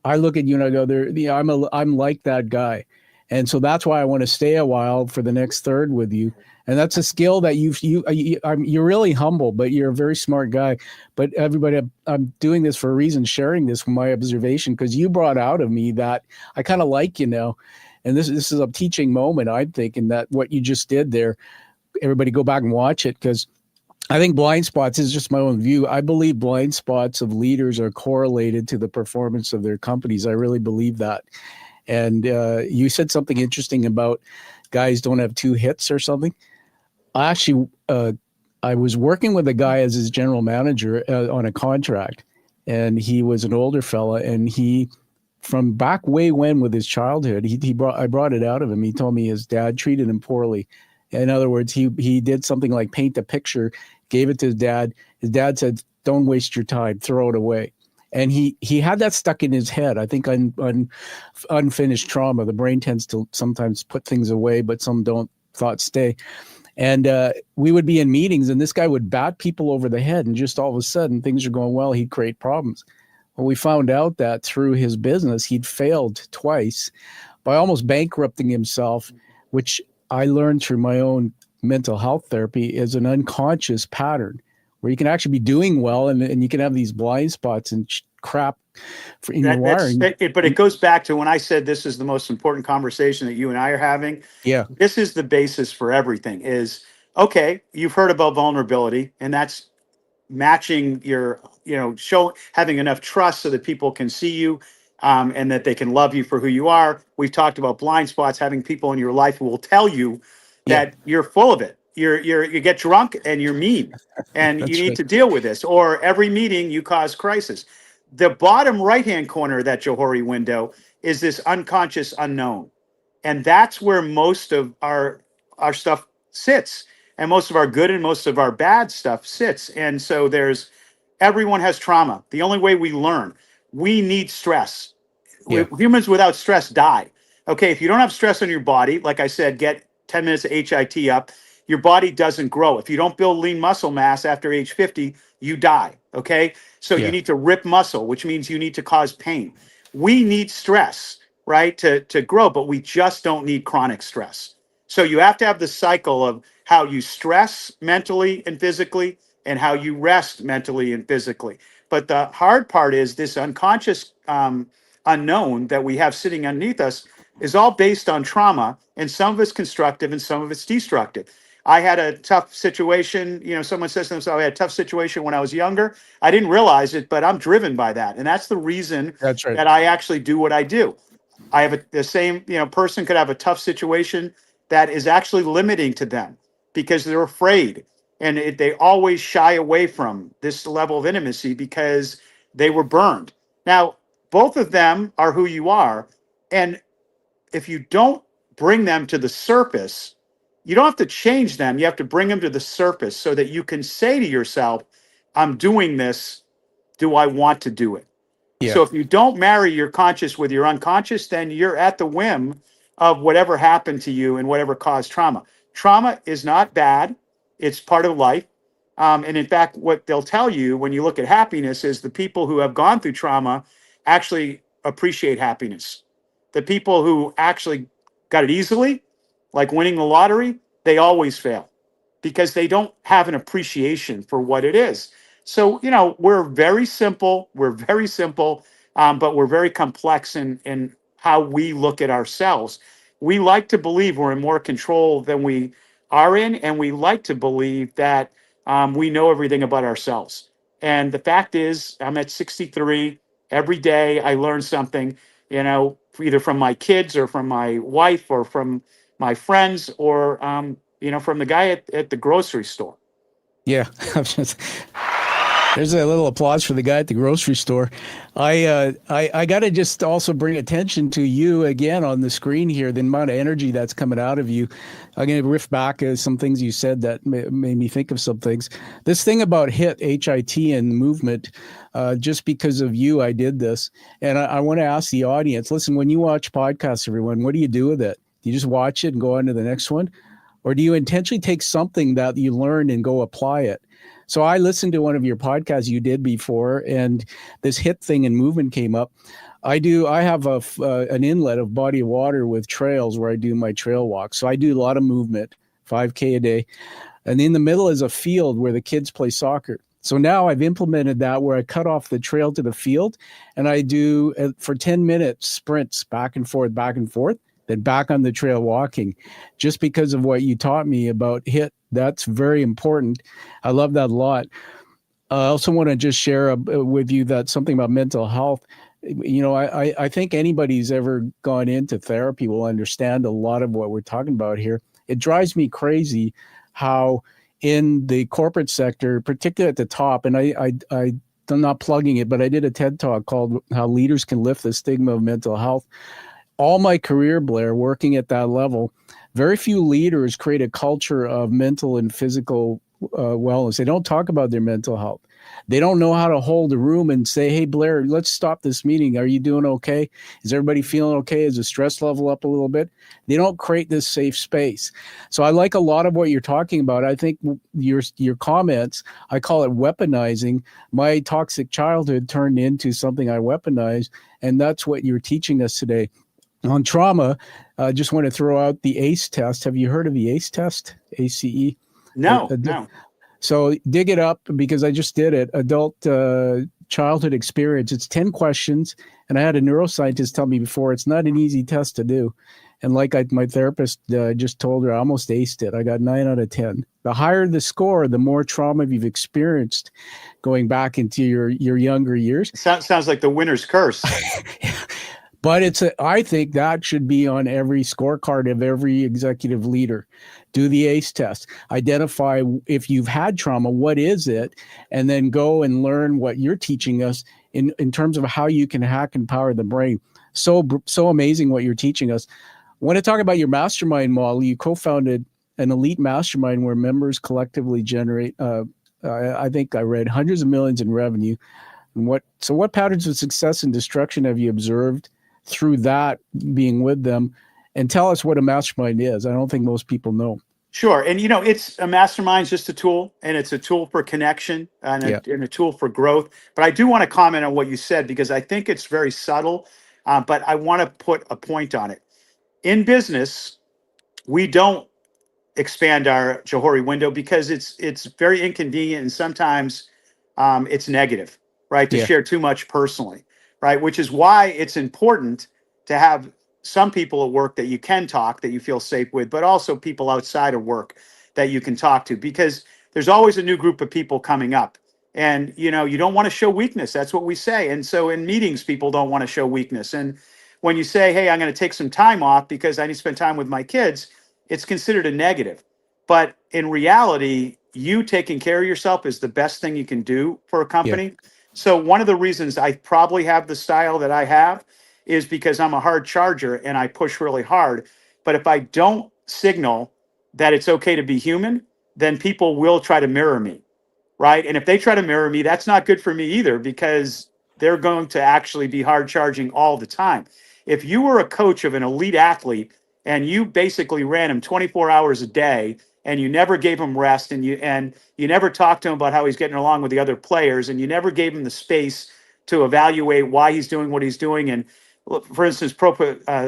I look at you and I go, I'm like that guy. And so that's why I want to stay a while for the next third with you. And that's a skill that you're really humble, but you're a very smart guy. But everybody, I'm doing this for a reason, sharing this from my observation, because you brought out of me that I kind of like you now. And this is a teaching moment, I'm thinking, that what you just did there, everybody go back and watch it, because I think blind spots is just my own view. I believe blind spots of leaders are correlated to the performance of their companies. I really believe that. And you said something interesting about guys don't have 2 hits or something. Actually, I was working with a guy as his general manager on a contract, and he was an older fella, and he, from back way when with his childhood, I brought it out of him. He told me his dad treated him poorly. In other words, he did something like paint a picture, gave it to his dad. His dad said, "Don't waste your time, throw it away." And he had that stuck in his head. I think on unfinished trauma, the brain tends to sometimes put things away, but some don't. Thoughts stay. And we would be in meetings, and this guy would bat people over the head, and just all of a sudden things are going well, he'd create problems. Well, we found out that through his business, he'd failed twice by almost bankrupting himself, which I learned through my own mental health therapy is an unconscious pattern where you can actually be doing well, and you can have these blind spots and crap in your wiring. But it goes back to when I said this is the most important conversation that you and I are having. Yeah. This is the basis for everything is, okay, you've heard about vulnerability, and that's matching your, having enough trust so that people can see you, and that they can love you for who you are. We've talked about blind spots, having people in your life who will tell you that you're full of it. You get drunk and you're mean, and you need to deal with this. Or every meeting you cause crisis. The bottom right-hand corner of that Johari window is this unconscious unknown. And that's where most of our stuff sits. And most of our good and most of our bad stuff sits. And so everyone has trauma. The only way we learn, we need stress. Humans without stress die. Okay, if you don't have stress on your body, like I said, get 10 minutes of HIT up, your body doesn't grow. If you don't build lean muscle mass after age 50, you die. Okay, so you need to rip muscle, which means you need to cause pain. We need stress, right, to grow, but we just don't need chronic stress. So you have to have the cycle of how you stress mentally and physically and how you rest mentally and physically. But the hard part is this unconscious unknown that we have sitting underneath us is all based on trauma, and some of it's constructive and some of it's destructive. I had a tough situation. Someone says to themselves, I had a tough situation when I was younger. I didn't realize it, but I'm driven by that. And that's the reason that I actually do what I do. I have the same, person could have a tough situation that is actually limiting to them because they're afraid. And they always shy away from this level of intimacy because they were burned. Now, both of them are who you are. And if you don't bring them to the surface, you don't have to change them. You have to bring them to the surface so that you can say to yourself, I'm doing this. Do I want to do it? Yeah. So if you don't marry your conscious with your unconscious, then you're at the whim of whatever happened to you and whatever caused trauma. Trauma is not bad. It's part of life. And in fact, what they'll tell you when you look at happiness is the people who have gone through trauma actually appreciate happiness. The people who actually got it easily, like winning the lottery, they always fail because they don't have an appreciation for what it is. So, we're very simple. But we're very complex in how we look at ourselves. We like to believe we're in more control than we are in, and we like to believe that we know everything about ourselves. And the fact is, I'm at 63. Every day I learn something, either from my kids or from my wife or from my friends or, from the guy at the grocery store. Yeah. There's a little applause for the guy at the grocery store. I got to just also bring attention to you again on the screen here, the amount of energy that's coming out of you. I'm going to riff back some things you said that made me think of some things. This thing about HIT and movement, just because of you, I did this. And I want to ask the audience, listen, when you watch podcasts, everyone, what do you do with it? Do you just watch it and go on to the next one? Or do you intentionally take something that you learned and go apply it? So I listened to one of your podcasts you did before, and this HIT thing and movement came up. I have an inlet of body of water with trails where I do my trail walks. So I do a lot of movement, 5K a day. And in the middle is a field where the kids play soccer. So now I've implemented that where I cut off the trail to the field, and I do for 10 minutes sprints back and forth, then back on the trail walking, just because of what you taught me about HIT. That's very important. I love that a lot. I also want to just share with you that something about mental health. I think anybody who's ever gone into therapy will understand a lot of what we're talking about here. It drives me crazy how in the corporate sector, particularly at the top, and I'm not plugging it, but I did a TED Talk called How Leaders Can Lift the Stigma of Mental Health. All my career, Blair, working at that level, very few leaders create a culture of mental and physical wellness. They don't talk about their mental health. They don't know how to hold a room and say, hey, Blair, let's stop this meeting. Are you doing okay? Is everybody feeling okay? Is the stress level up a little bit? They don't create this safe space. So I like a lot of what you're talking about. I think your comments, I call it weaponizing. My toxic childhood turned into something I weaponized, and that's what you're teaching us today. On trauma, I just want to throw out the ACE test. Have you heard of the ACE test? ACE? No. So dig it up because I just did it. Adult childhood experience. It's 10 questions. And I had a neuroscientist tell me before, it's not an easy test to do. And like my therapist just told her, I almost aced it. I got 9 out of 10. The higher the score, the more trauma you've experienced going back into your younger years. Sounds like the winner's curse. But I think that should be on every scorecard of every executive leader. Do the ACE test. Identify if you've had trauma, what is it? And then go and learn what you're teaching us in terms of how you can hack and power the brain. So amazing what you're teaching us. I want to talk about your mastermind model. You co-founded an elite mastermind where members collectively generate, I think I read, hundreds of millions in revenue. And what patterns of success and destruction have you observed through that being with them? And tell us what a mastermind is. I don't think most people know. Sure. And, it's a mastermind, just a tool, and it's a tool for connection and a tool for growth. But I do want to comment on what you said because I think it's very subtle, but I want to put a point on it. In business, we don't expand our Johari window because it's very inconvenient and sometimes it's negative, right? To share too much personally, right? Which is why it's important to have some people at work that you can talk, that you feel safe with, but also people outside of work that you can talk to, because there's always a new group of people coming up. And, you don't want to show weakness. That's what we say. And so in meetings, people don't want to show weakness. And when you say, hey, I'm going to take some time off because I need to spend time with my kids, it's considered a negative. But in reality, you taking care of yourself is the best thing you can do for a company. Yeah. So one of the reasons I probably have the style that I have is because I'm a hard charger and I push really hard. But if I don't signal that it's okay to be human, then people will try to mirror me, right? And if they try to mirror me, that's not good for me either, because they're going to actually be hard charging all the time. If you were a coach of an elite athlete and you basically ran him 24 hours a day and you never gave him rest and you never talked to him about how he's getting along with the other players and you never gave him the space to evaluate why he's doing what he's doing, and for instance,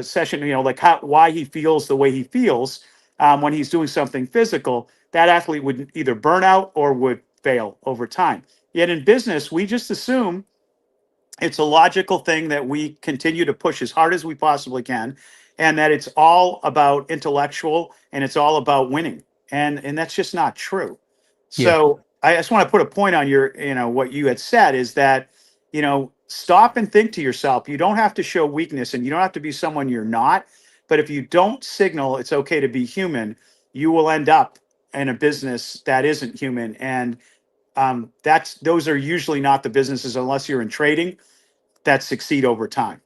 session, why he feels the way he feels when he's doing something physical, that athlete would either burn out or would fail over time. Yet in business, we just assume it's a logical thing that we continue to push as hard as we possibly can, and that it's all about intellectual and it's all about winning. And that's just not true. So I just want to put a point on what you had said is that, stop and think to yourself. You don't have to show weakness and you don't have to be someone you're not. But if you don't signal it's okay to be human, you will end up in a business that isn't human. And those are usually not the businesses, unless you're in trading, that succeed over time.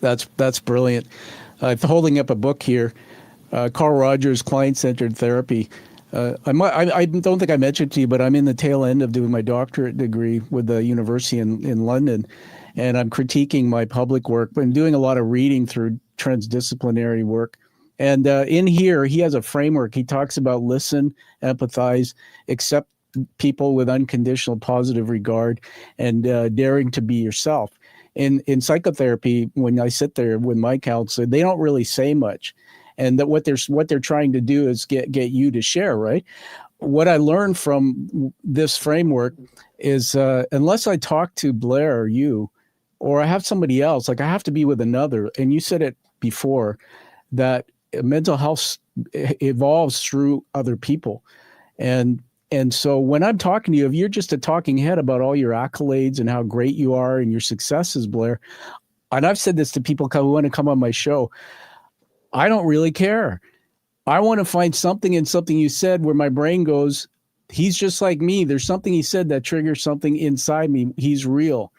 That's brilliant. Holding up a book here, Carl Rogers, Client-Centered Therapy. I don't think I mentioned to you, but I'm in the tail end of doing my doctorate degree with the university in London, and I'm critiquing my public work. I'm doing a lot of reading through transdisciplinary work. And in here, he has a framework. He talks about listen, empathize, accept people with unconditional positive regard, and daring to be yourself. In psychotherapy, when I sit there with my counselor, they don't really say much. And that what they're trying to do is get you to share, right? What I learned from this framework is unless I talk to Blair or you, or I have somebody else, like I have to be with another. And you said it before, that mental health evolves through other people. And so when I'm talking to you, if you're just a talking head about all your accolades and how great you are and your successes, Blair, and I've said this to people who want to come on my show, I don't really care. I want to find something in something you said where my brain goes, he's just like me. There's something he said that triggers something inside me. He's real.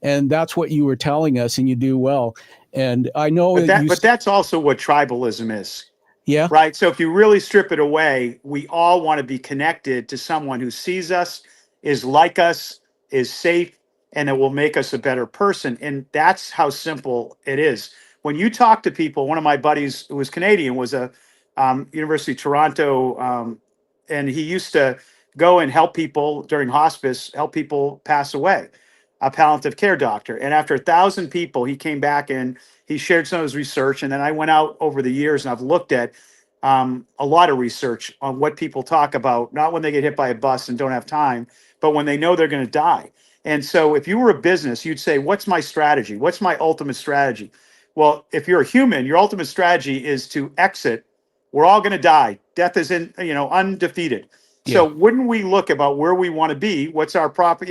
And that's what you were telling us, and you do well. And I know but that's also what tribalism is. Yeah. Right. So if you really strip it away, we all want to be connected to someone who sees us, is like us, is safe, and it will make us a better person. And that's how simple it is. When you talk to people, one of my buddies who was Canadian was a University of Toronto, and he used to go and help people during hospice, help people pass away, a palliative care doctor. And after 1,000 people, he came back and he shared some of his research. And then I went out over the years and I've looked at a lot of research on what people talk about, not when they get hit by a bus and don't have time, but when they know they're going to die. And so if you were a business, you'd say, what's my strategy? What's my ultimate strategy? Well, if you're a human, your ultimate strategy is to exit. We're all going to die. Death is undefeated. So wouldn't we look about where we want to be? What's our profit?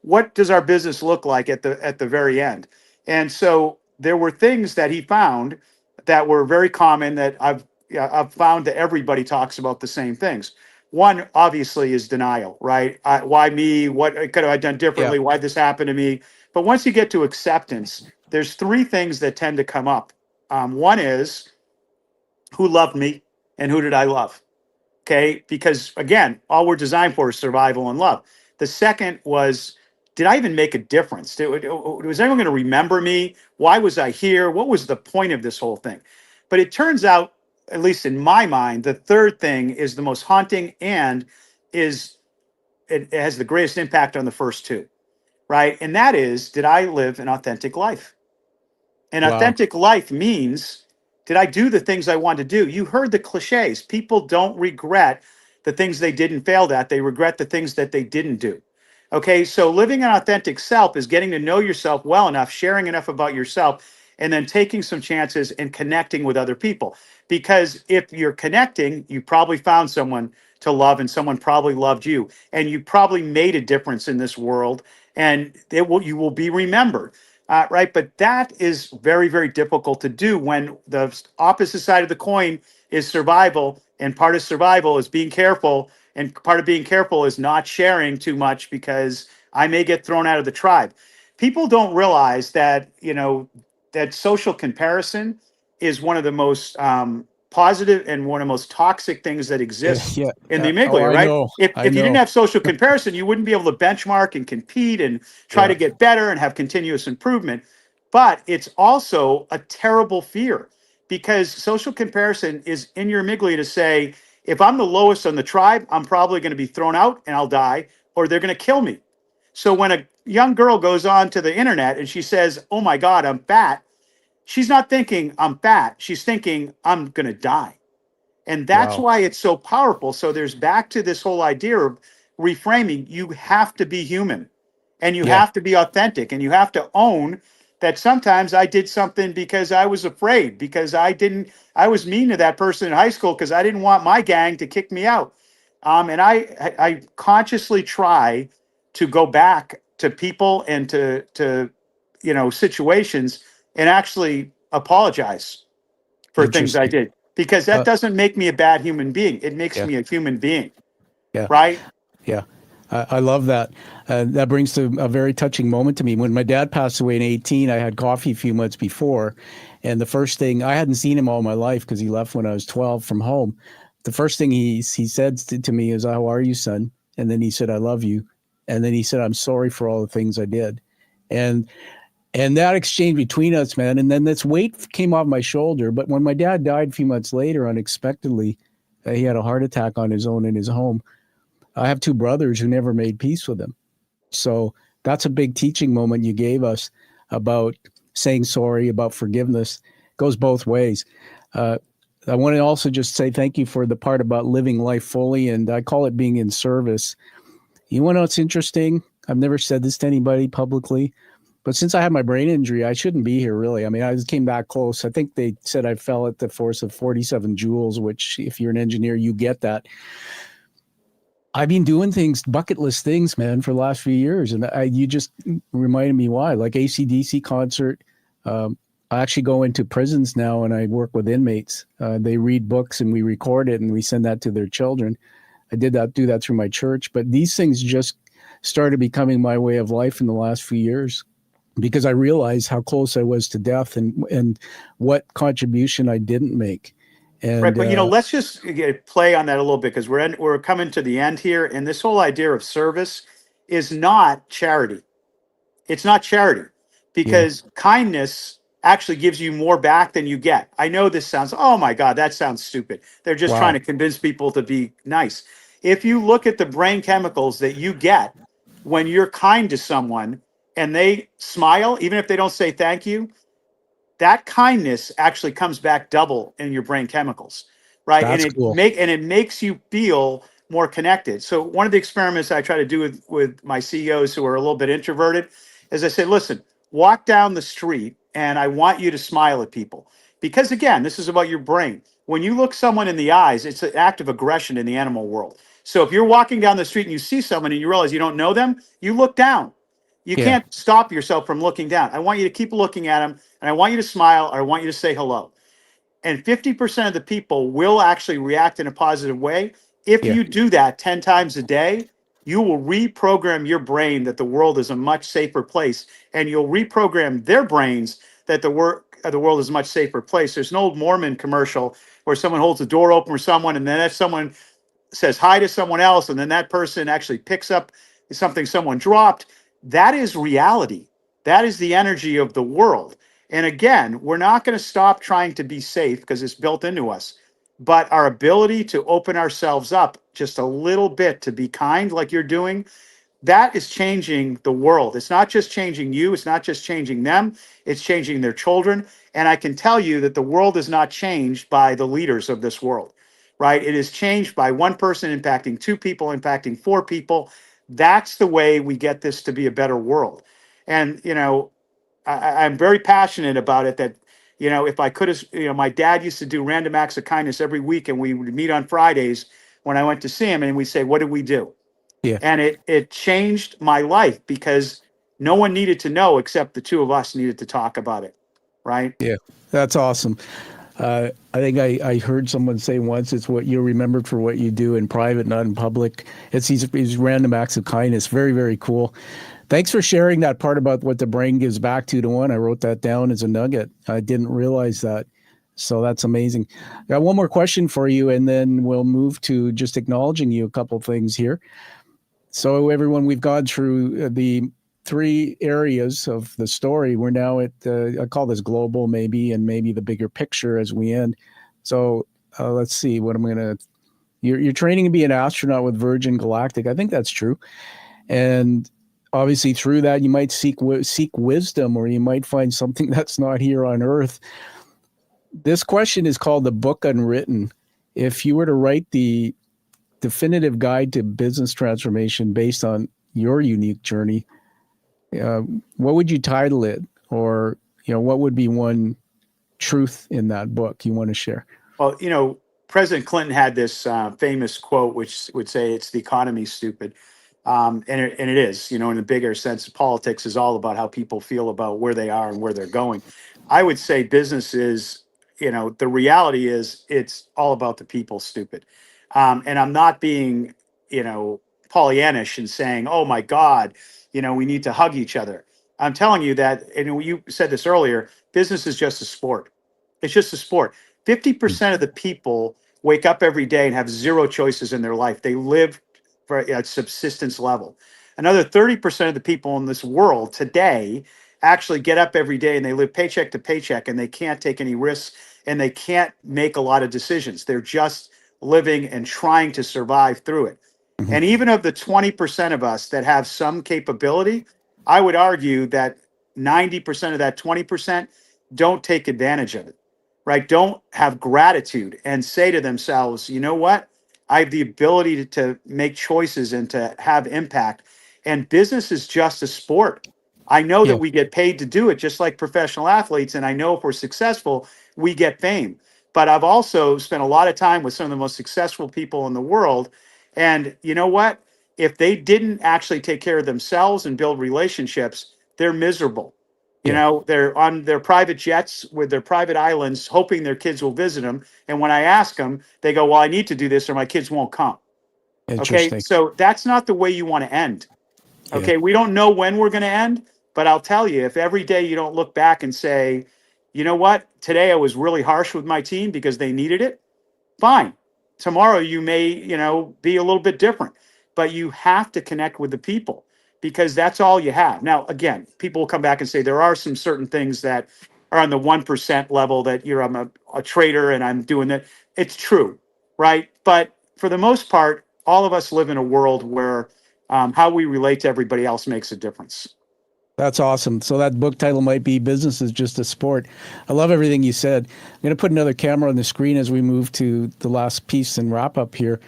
What does our business look like at the very end? And so there were things that he found that were very common that I've found that everybody talks about the same things. One, obviously, is denial, right? Why me? What could have I done differently? Yeah. Why this happened to me? But once you get to acceptance, there's three things that tend to come up. One is, who loved me and who did I love? Okay, because again, all we're designed for is survival and love. The second was, did I even make a difference? Was anyone going to remember me? Why was I here? What was the point of this whole thing? But it turns out, at least in my mind, the third thing is the most haunting and it has the greatest impact on the first two, right? And that is, did I live an authentic life? An Wow. authentic life means, did I do the things I wanted to do? You heard the cliches. People don't regret the things they did and failed at. They regret the things that they didn't do. Okay, so living an authentic self is getting to know yourself well enough, sharing enough about yourself, and then taking some chances and connecting with other people. Because if you're connecting, you probably found someone to love, and someone probably loved you, and you probably made a difference in this world, and you will be remembered. Right. But that is very, very difficult to do when the opposite side of the coin is survival. And part of survival is being careful. And part of being careful is not sharing too much because I may get thrown out of the tribe. People don't realize that, that social comparison is one of the most positive and one of the most toxic things that exists Yeah. in the amygdala, I right? know. If I you didn't know. have social comparison, you wouldn't be able to benchmark and compete and try to get better and have continuous improvement. But it's also a terrible fear because social comparison is in your amygdala to say, if I'm the lowest on the tribe, I'm probably going to be thrown out and I'll die, or they're going to kill me. So when a young girl goes on to the internet and she says, oh my God, I'm fat, she's not thinking I'm fat. She's thinking I'm going to die. And that's Wow. why it's so powerful. So there's back to this whole idea of reframing. You have to be human and you Yeah. have to be authentic and you have to own that sometimes I did something because I was afraid, because I was mean to that person in high school because I didn't want my gang to kick me out. And I consciously try to go back to people and to situations and actually apologize for things I Interesting. did because that doesn't make me a bad human being. It makes Yeah. me a human being, Yeah. right? Yeah. I love that. That brings to a very touching moment to me. When my dad passed away in 18, I had coffee a few months before. And the first thing, I hadn't seen him all my life because he left when I was 12 from home. The first thing he said to me is, "How are you, son?" And then he said, "I love you." And then he said, "I'm sorry for all the things I did." And that exchange between us, man. And then this weight came off my shoulder. But when my dad died a few months later, unexpectedly, he had a heart attack on his own in his home. I have two brothers who never made peace with him. So that's a big teaching moment you gave us about saying sorry, about forgiveness. It goes both ways. I want to also just say thank you for the part about living life fully, and I call it being in service. You want to know what's interesting? I've never said this to anybody publicly, but since I had my brain injury, I shouldn't be here, really. I mean, I came back close. I think they said I fell at the force of 47 joules, which if you're an engineer, you get that. I've been doing things, bucket list things, man, for the last few years. And you just reminded me why. Like AC/DC concert. I actually go into prisons now and I work with inmates. They read books and we record it and we send that to their children. I do that through my church. But these things just started becoming my way of life in the last few years because I realized how close I was to death and what contribution I didn't make. And, Right, but let's just play on that a little bit because we're coming to the end here, and this whole idea of service is not charity. It's not charity because kindness actually gives you more back than you get. I know this sounds, oh my God, that sounds stupid. They're just trying wow. to convince people to be nice. If you look at the brain chemicals that you get when you're kind to someone and they smile, even if they don't say thank you, that kindness actually comes back double in your brain chemicals, right? That's cool. And it makes you feel more connected. So one of the experiments I try to do with my CEOs who are a little bit introverted is I say, listen, walk down the street and I want you to smile at people. Because again, this is about your brain. When you look someone in the eyes, it's an act of aggression in the animal world. So if you're walking down the street and you see someone and you realize you don't know them, you look down. You Yeah. can't stop yourself from looking down. I want you to keep looking at them and I want you to smile or I want you to say hello. And 50% of the people will actually react in a positive way. If Yeah. you do that 10 times a day, you will reprogram your brain that the world is a much safer place. And you'll reprogram their brains that the world is a much safer place. There's an old Mormon commercial where someone holds the door open for someone, and then that someone says hi to someone else, and then that person actually picks up something someone dropped. That is reality. That is the energy of the world. And again, we're not going to stop trying to be safe because it's built into us. But our ability to open ourselves up just a little bit to be kind, like you're doing, that is changing the world. It's not just changing you, it's not just changing them, it's changing their children. And I can tell you that the world is not changed by the leaders of this world, right? It is changed by one person impacting two people, impacting four people. That's the way we get this to be a better world. And, I'm very passionate about it that, if I could have, my dad used to do random acts of kindness every week and we would meet on Fridays when I went to see him and we say, what did we do? Yeah. And it changed my life because no one needed to know except the two of us needed to talk about it, right? Yeah. That's awesome. I think I heard someone say once, it's what you're remembered for what you do in private, not in public. It's these random acts of kindness. Very, very cool. Thanks for sharing that part about what the brain gives back to one. I wrote that down as a nugget. I didn't realize that. So that's amazing. I got one more question for you, and then we'll move to just acknowledging you a couple things here. So everyone, we've gone through the three areas of the story. We're now at, I call this global maybe, and maybe the bigger picture as we end. So let's see what I'm going to, you're training to be an astronaut with Virgin Galactic. I think that's true. And obviously through that, you might seek wisdom, or you might find something that's not here on Earth. This question is called the book unwritten. If you were to write the definitive guide to business transformation based on your unique journey, what would you title it? Or, what would be one truth in that book you want to share? Well, President Clinton had this famous quote, which would say, "It's the economy, stupid." And it is, in the bigger sense, politics is all about how people feel about where they are and where they're going. I would say business is, the reality is it's all about the people, stupid. And I'm not being, Pollyannish and saying, oh my God, we need to hug each other. I'm telling you that, and you said this earlier, business is just a sport. It's just a sport. 50% of the people wake up every day and have zero choices in their life. They live for at subsistence level. Another 30% of the people in this world today actually get up every day and they live paycheck to paycheck and they can't take any risks and they can't make a lot of decisions. They're just living and trying to survive through it. Mhm. And even of the 20% of us that have some capability, I would argue that 90% of that 20% don't take advantage of it, right? Don't have gratitude and say to themselves, you know what? I have the ability to make choices and to have impact. And business is just a sport. I know that Yeah. we get paid to do it just like professional athletes. And I know if we're successful, we get fame. But I've also spent a lot of time with some of the most successful people in the world. And you know what? If they didn't actually take care of themselves and build relationships, they're miserable. Yeah. They're on their private jets with their private islands, hoping their kids will visit them. And when I ask them, they go, well, I need to do this or my kids won't come. Okay. Interesting. So that's not the way you want to end. Yeah. Okay. We don't know when we're going to end, but I'll tell you, if every day you don't look back and say, you know what, today I was really harsh with my team because they needed it, fine. Tomorrow you may, be a little bit different, but you have to connect with the people because that's all you have. Now, again, people will come back and say there are some certain things that are on the 1% level that I'm a trader and I'm doing that. It's true, right? But for the most part, all of us live in a world where how we relate to everybody else makes a difference. That's awesome. So that book title might be Business is Just a Sport. I love everything you said. I'm going to put another camera on the screen as we move to the last piece and wrap up here.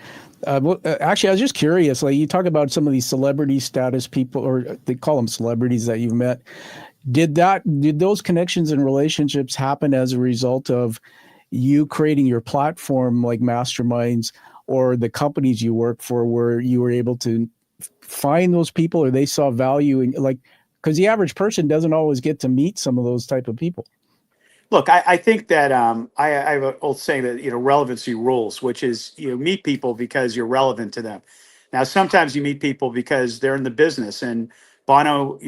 Actually, I was just curious. Like you talk about some of these celebrity status people, or they call them celebrities that you've met. Did those connections and relationships happen as a result of you creating your platform like masterminds or the companies you work for where you were able to find those people or they saw value in like, because the average person doesn't always get to meet some of those type of people. Look, I think that I have an old saying that relevancy rules, which is meet people because you're relevant to them. Now, sometimes you meet people because they're in the business, and Bono,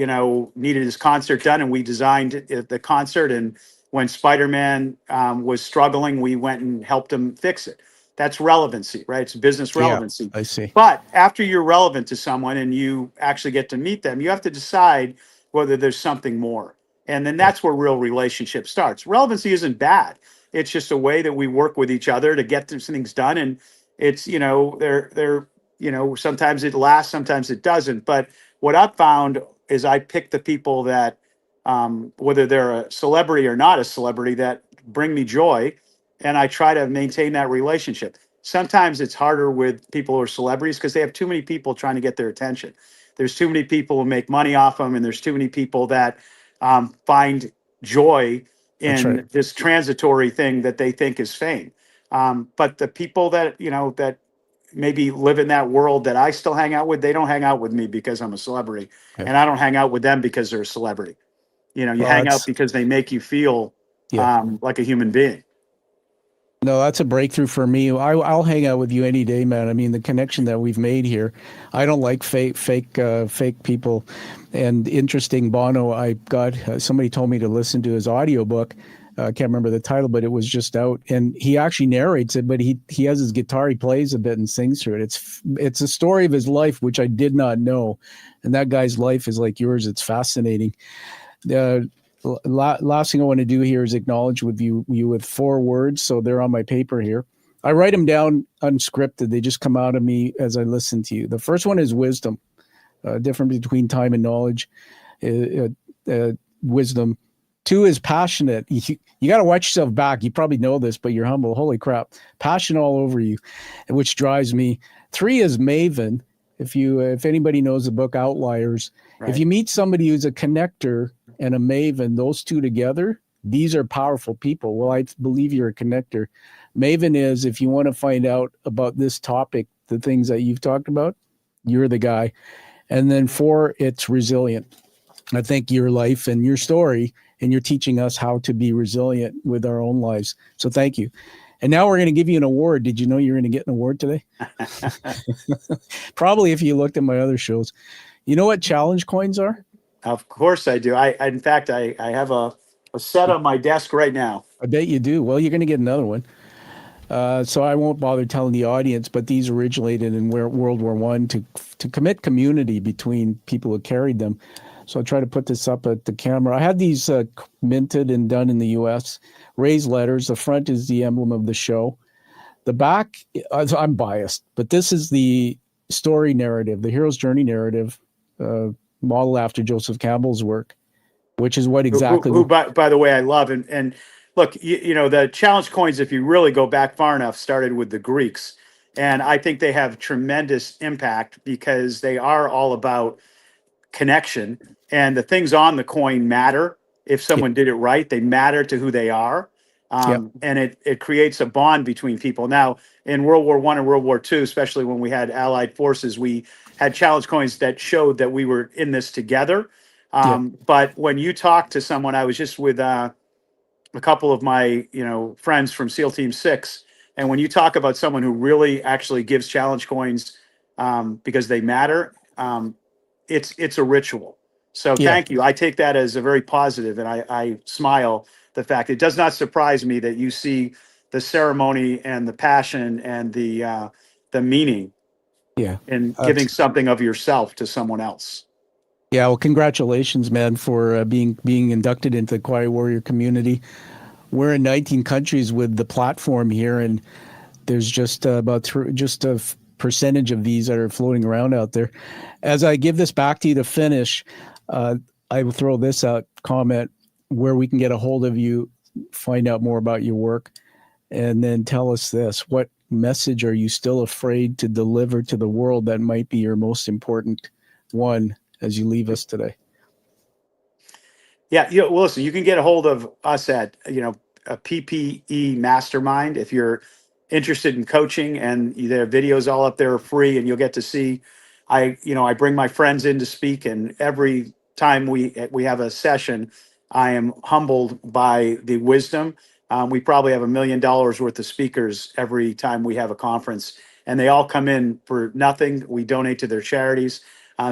needed his concert done, and we designed the concert. And when Spider-Man was struggling, we went and helped him fix it. That's relevancy, right? It's business Yeah, relevancy. I see. But after you're relevant to someone and you actually get to meet them, you have to decide whether there's something more. And then that's where real relationship starts. Relevancy isn't bad. It's just a way that we work with each other to get some things done. And it's, they're, sometimes it lasts, sometimes it doesn't. But what I've found is I pick the people that, whether they're a celebrity or not a celebrity, that bring me joy. And I try to maintain that relationship. Sometimes it's harder with people who are celebrities because they have too many people trying to get their attention. There's too many people who make money off them, and there's too many people that find joy That's right. in this transitory thing that they think is fame. But the people that that maybe live in that world that I still hang out with, they don't hang out with me because I'm a celebrity, Yeah. and I don't hang out with them because they're a celebrity. You Well, hang out because they make you feel yeah. like a human being. No, that's a breakthrough for me. I'll hang out with you any day, man. I mean, the connection that we've made here. I don't like fake people. And interesting, Bono. I got somebody told me to listen to his audiobook. I can't remember the title, but it was just out, and he actually narrates it. But he has his guitar, he plays a bit and sings through it. It's a story of his life, which I did not know. And that guy's life is like yours. It's fascinating. Last thing I want to do here is acknowledge with you with 4 words. So they're on my paper here. I write them down unscripted. They just come out of me as I listen to you. The first one is wisdom, difference between time and knowledge, wisdom. 2 is passionate. You got to watch yourself back. You probably know this, but you're humble. Holy crap. Passion all over you, which drives me. 3 is maven. If anybody knows the book Outliers, Right. if you meet somebody who's a connector and a maven, those 2 together, these are powerful people. Well, I believe you're a connector. Maven is, if you want to find out about this topic, the things that you've talked about, you're the guy. And then 4, it's resilient. I think your life and your story and you're teaching us how to be resilient with our own lives. So thank you. And now we're going to give you an award. Did you know you're going to get an award today? Probably if you looked at my other shows. You know what challenge coins are? Of course I do. In fact, I have a set on my desk right now. I bet you do. Well, you're going to get another one. So I won't bother telling the audience, but these originated in World War I to commit community between people who carried them. So I'll try to put this up at the camera. I had these minted and done in the U.S. Raised letters. The front is the emblem of the show. The back, I'm biased, but this is the story narrative, the hero's journey narrative, modeled after Joseph Campbell's work, which is what exactly. Who by the way, I love. And look, you know, the challenge coins, if you really go back far enough, started with the Greeks. And I think they have tremendous impact because they are all about connection, and the things on the coin matter. If someone did it right, they matter to who they are. And it creates a bond between people. Now, in World War I and World War II, especially when we had Allied forces, we had challenge coins that showed that we were in this together. But when you talk to someone, I was just with a couple of my friends from SEAL Team 6, and when you talk about someone who really actually gives challenge coins because they matter, it's a ritual. So thank you. I take that as a very positive, and I smile the fact. It does not surprise me that you see the ceremony and the passion and the meaning in giving something of yourself to someone else. Yeah, well, congratulations, man, for being inducted into the Quiet Warrior community. We're in 19 countries with the platform here, and there's just about just a percentage of these that are floating around out there. As I give this back to you to finish, I will throw this out, comment where we can get a hold of you, find out more about your work, and then tell us this. What message are you still afraid to deliver to the world that might be your most important one as you leave us today? Yeah, well, listen, you can get a hold of us at, a PPE Mastermind if you're interested in coaching, and there are videos all up there free, and you'll get to see. I bring my friends in to speak, and every time we have a session, I am humbled by the wisdom. We probably have $1 million worth of speakers every time we have a conference, and they all come in for nothing. We donate to their charities,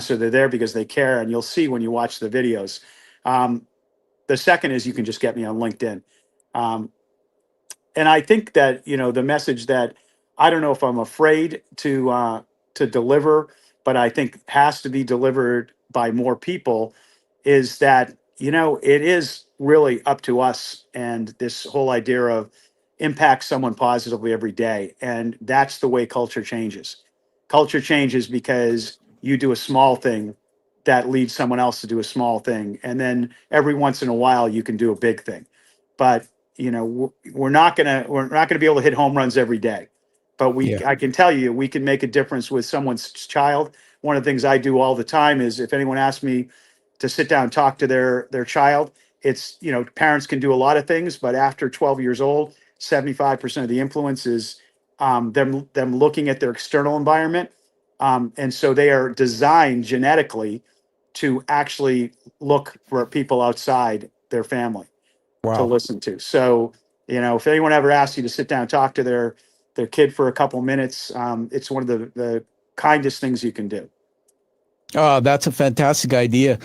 so they're there because they care, and you'll see when you watch the videos. The second is you can just get me on LinkedIn. And I think that, the message that I don't know if I'm afraid to deliver, but I think has to be delivered by more people is that, it is really up to us, and this whole idea of impact someone positively every day. And that's the way culture changes. Culture changes because you do a small thing that leads someone else to do a small thing. And then every once in a while you can do a big thing. But we're not gonna be able to hit home runs every day. But I can tell you, we can make a difference with someone's child. One of the things I do all the time is if anyone asks me to sit down and talk to their child, it's, parents can do a lot of things, but after 12 years old, 75% of the influence is them looking at their external environment. And so they are designed genetically to actually look for people outside their family to listen to. So, if anyone ever asks you to sit down and talk to their kid for a couple minutes, it's one of the kindest things you can do. Oh, that's a fantastic idea.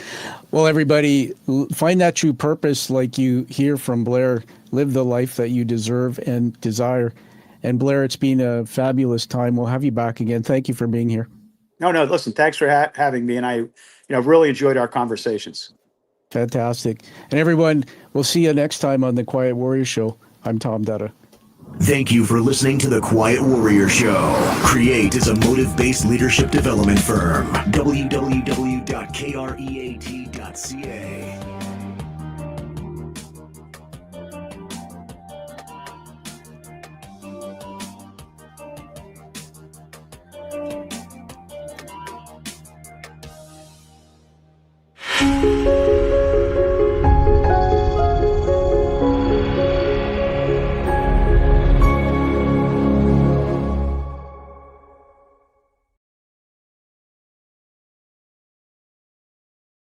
Well, everybody, find that true purpose like you hear from Blair. Live the life that you deserve and desire. And Blair, it's been a fabulous time. We'll have you back again. Thank you for being here. No, listen, thanks for having me. And I've really enjoyed our conversations. Fantastic. And everyone, we'll see you next time on the Quiet Warrior Show. I'm Tom Dutta. Thank you for listening to the Quiet Warrior Show. Create is a motive-based leadership development firm. www.kreat.ca